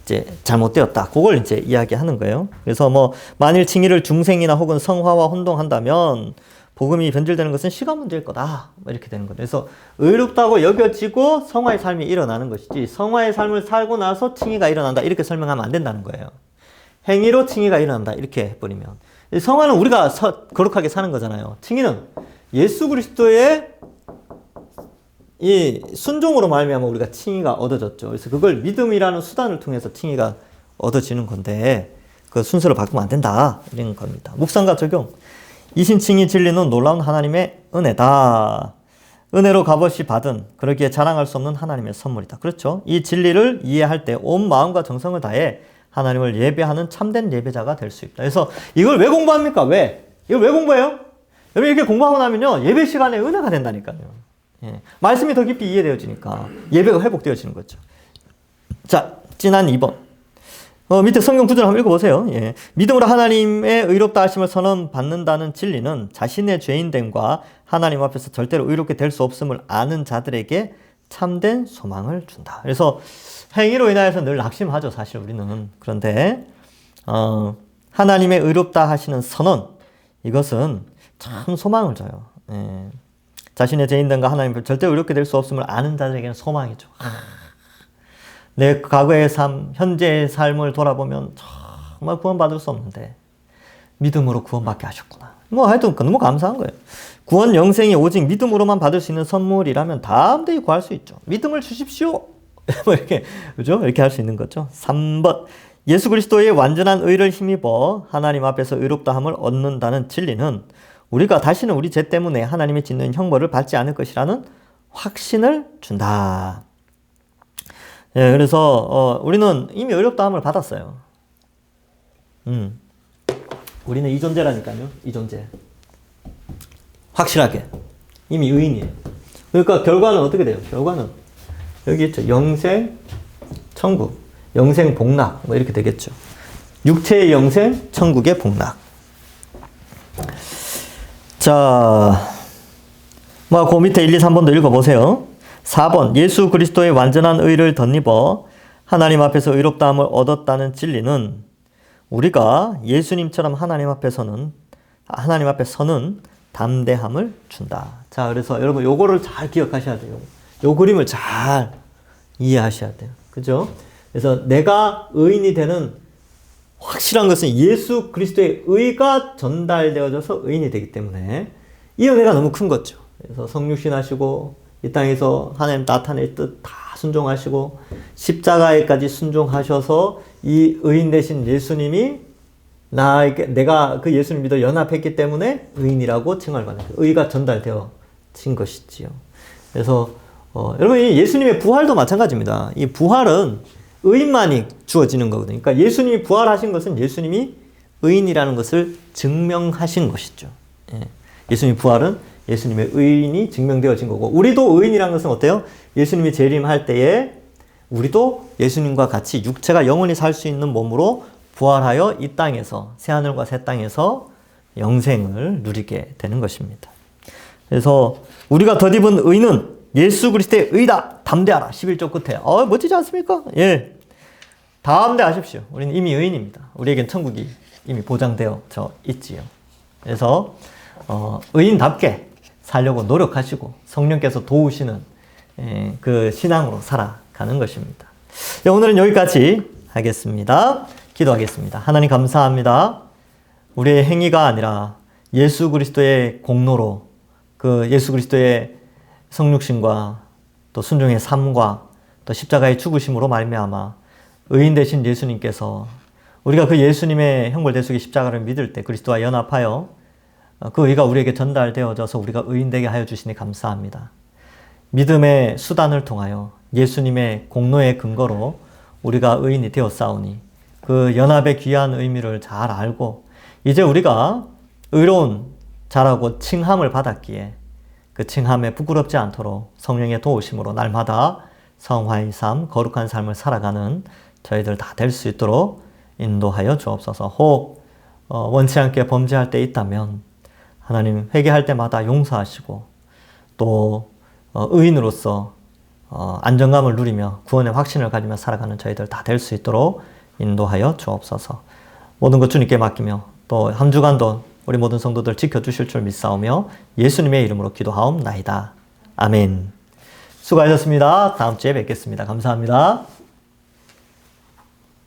이제 잘못되었다. 그걸 이제 이야기하는 거예요. 그래서 뭐 만일 칭의를 중생이나 혹은 성화와 혼동한다면 복음이 변질되는 것은 시간 문제일 거다. 이렇게 되는 거죠. 그래서 의롭다고 여겨지고 성화의 삶이 일어나는 것이지 성화의 삶을 살고 나서 칭의가 일어난다. 이렇게 설명하면 안 된다는 거예요. 행위로 칭의가 일어난다. 이렇게 해버리면. 성화는 우리가 거룩하게 사는 거잖아요. 칭의는 예수 그리스도의 이 순종으로 말미암아 우리가 칭의가 얻어졌죠. 그래서 그걸 믿음이라는 수단을 통해서 칭의가 얻어지는 건데 그 순서를 바꾸면 안 된다. 이런 겁니다. 묵상과 적용. 이신칭의 진리는 놀라운 하나님의 은혜다. 은혜로 값없이 받은 그러기에 자랑할 수 없는 하나님의 선물이다. 그렇죠. 이 진리를 이해할 때 온 마음과 정성을 다해 하나님을 예배하는 참된 예배자가 될 수 있다. 그래서 이걸 왜 공부합니까? 왜? 이걸 왜 공부해요? 여러분 이렇게 공부하고 나면요. 예배 시간에 은혜가 된다니까요. 예. 말씀이 더 깊이 이해되어지니까 예배가 회복되어지는 거죠. 자, 지난 2번. 밑에 성경 구절 한번 읽어보세요. 예. 믿음으로 하나님의 의롭다 하심을 선언받는다는 진리는 자신의 죄인됨과 하나님 앞에서 절대로 의롭게 될 수 없음을 아는 자들에게 참된 소망을 준다. 그래서 행위로 인하여서 늘 낙심하죠, 사실 우리는. 그런데 하나님의 의롭다 하시는 선언, 이것은 참 소망을 줘요. 예. 자신의 죄인됨과 하나님 앞에 절대 의롭게 될 수 없음을 아는 자들에게는 소망이죠. 내 과거의 삶, 현재의 삶을 돌아보면 정말 구원받을 수 없는데 믿음으로 구원받게 하셨구나. 뭐 하여튼 너무 감사한 거예요. 구원 영생이 오직 믿음으로만 받을 수 있는 선물이라면 담대히 구할 수 있죠. 믿음을 주십시오. 뭐 이렇게, 그죠? 이렇게 할 수 있는 거죠. 3번. 예수 그리스도의 완전한 의를 힘입어 하나님 앞에서 의롭다함을 얻는다는 진리는 우리가 다시는 우리 죄 때문에 하나님이 짓는 형벌을 받지 않을 것이라는 확신을 준다. 예, 그래서 우리는 이미 의롭다함을 받았어요. 우리는 이 존재라니까요. 이 존재. 확실하게. 이미 의인이에요. 그러니까 결과는 어떻게 돼요? 결과는 여기 있죠. 영생, 천국, 영생 복락 뭐 이렇게 되겠죠. 육체의 영생, 천국의 복락. 자, 그 밑에 1, 2, 3번도 읽어보세요. 4번, 예수 그리스도의 완전한 의를 덧입어 하나님 앞에서 의롭다함을 얻었다는 진리는 우리가 예수님처럼 하나님 앞에 서는 담대함을 준다. 자, 그래서 여러분 요거를 잘 기억하셔야 돼요. 요 그림을 잘 이해하셔야 돼요. 그죠? 그래서 내가 의인이 되는 확실한 것은 예수 그리스도의 의가 전달되어져서 의인이 되기 때문에 이 은혜가 너무 큰 거죠. 그래서 성육신 하시고 이 땅에서 하나님 나타낼 뜻 다 순종하시고 십자가에까지 순종하셔서 이 의인 되신 예수님이 내가 그 예수님 믿어 연합했기 때문에 의인이라고 칭을 받는 거예요. 의가 전달되어진 것이지요. 그래서 여러분 이 예수님의 부활도 마찬가지입니다. 이 부활은 의인만이 주어지는 거거든요. 그러니까 예수님이 부활하신 것은 예수님이 의인이라는 것을 증명하신 것이죠. 예. 예수님의 부활은 예수님의 의인이 증명되어진 거고 우리도 의인이라는 것은 어때요? 예수님이 재림할 때에 우리도 예수님과 같이 육체가 영원히 살 수 있는 몸으로 부활하여 이 땅에서 새하늘과 새 땅에서 영생을 누리게 되는 것입니다. 그래서 우리가 덧입은 의는 예수 그리스도의 의다. 담대하라. 11조 끝에. 멋지지 않습니까? 예. 담대하십시오. 우리는 이미 의인입니다. 우리에겐 천국이 이미 보장되어져 있지요. 그래서 의인답게 살려고 노력하시고 성령께서 도우시는 그 신앙으로 살아가는 것입니다. 네, 오늘은 여기까지 하겠습니다. 기도하겠습니다. 하나님 감사합니다. 우리의 행위가 아니라 예수 그리스도의 공로로 그 예수 그리스도의 성육신과 또 순종의 삶과 또 십자가의 죽으심으로 말미암아 의인 되신 예수님께서 우리가 그 예수님의 형벌 대속의 십자가를 믿을 때 그리스도와 연합하여 그 의가 우리에게 전달되어져서 우리가 의인 되게 하여 주시니 감사합니다. 믿음의 수단을 통하여 예수님의 공로의 근거로 우리가 의인이 되었사오니 그 연합의 귀한 의미를 잘 알고 이제 우리가 의로운 자라고 칭함을 받았기에 그 칭함에 부끄럽지 않도록 성령의 도우심으로 날마다 성화의 삶, 거룩한 삶을 살아가는 저희들 다 될 수 있도록 인도하여 주옵소서. 혹 원치 않게 범죄할 때 있다면 하나님 회개할 때마다 용서하시고 또 의인으로서 안정감을 누리며 구원의 확신을 가지며 살아가는 저희들 다 될 수 있도록 인도하여 주옵소서. 모든 것 주님께 맡기며 또 한 주간도 우리 모든 성도들 지켜주실 줄 믿사오며 예수님의 이름으로 기도하옵나이다. 아멘. 수고하셨습니다. 다음 주에 뵙겠습니다. 감사합니다.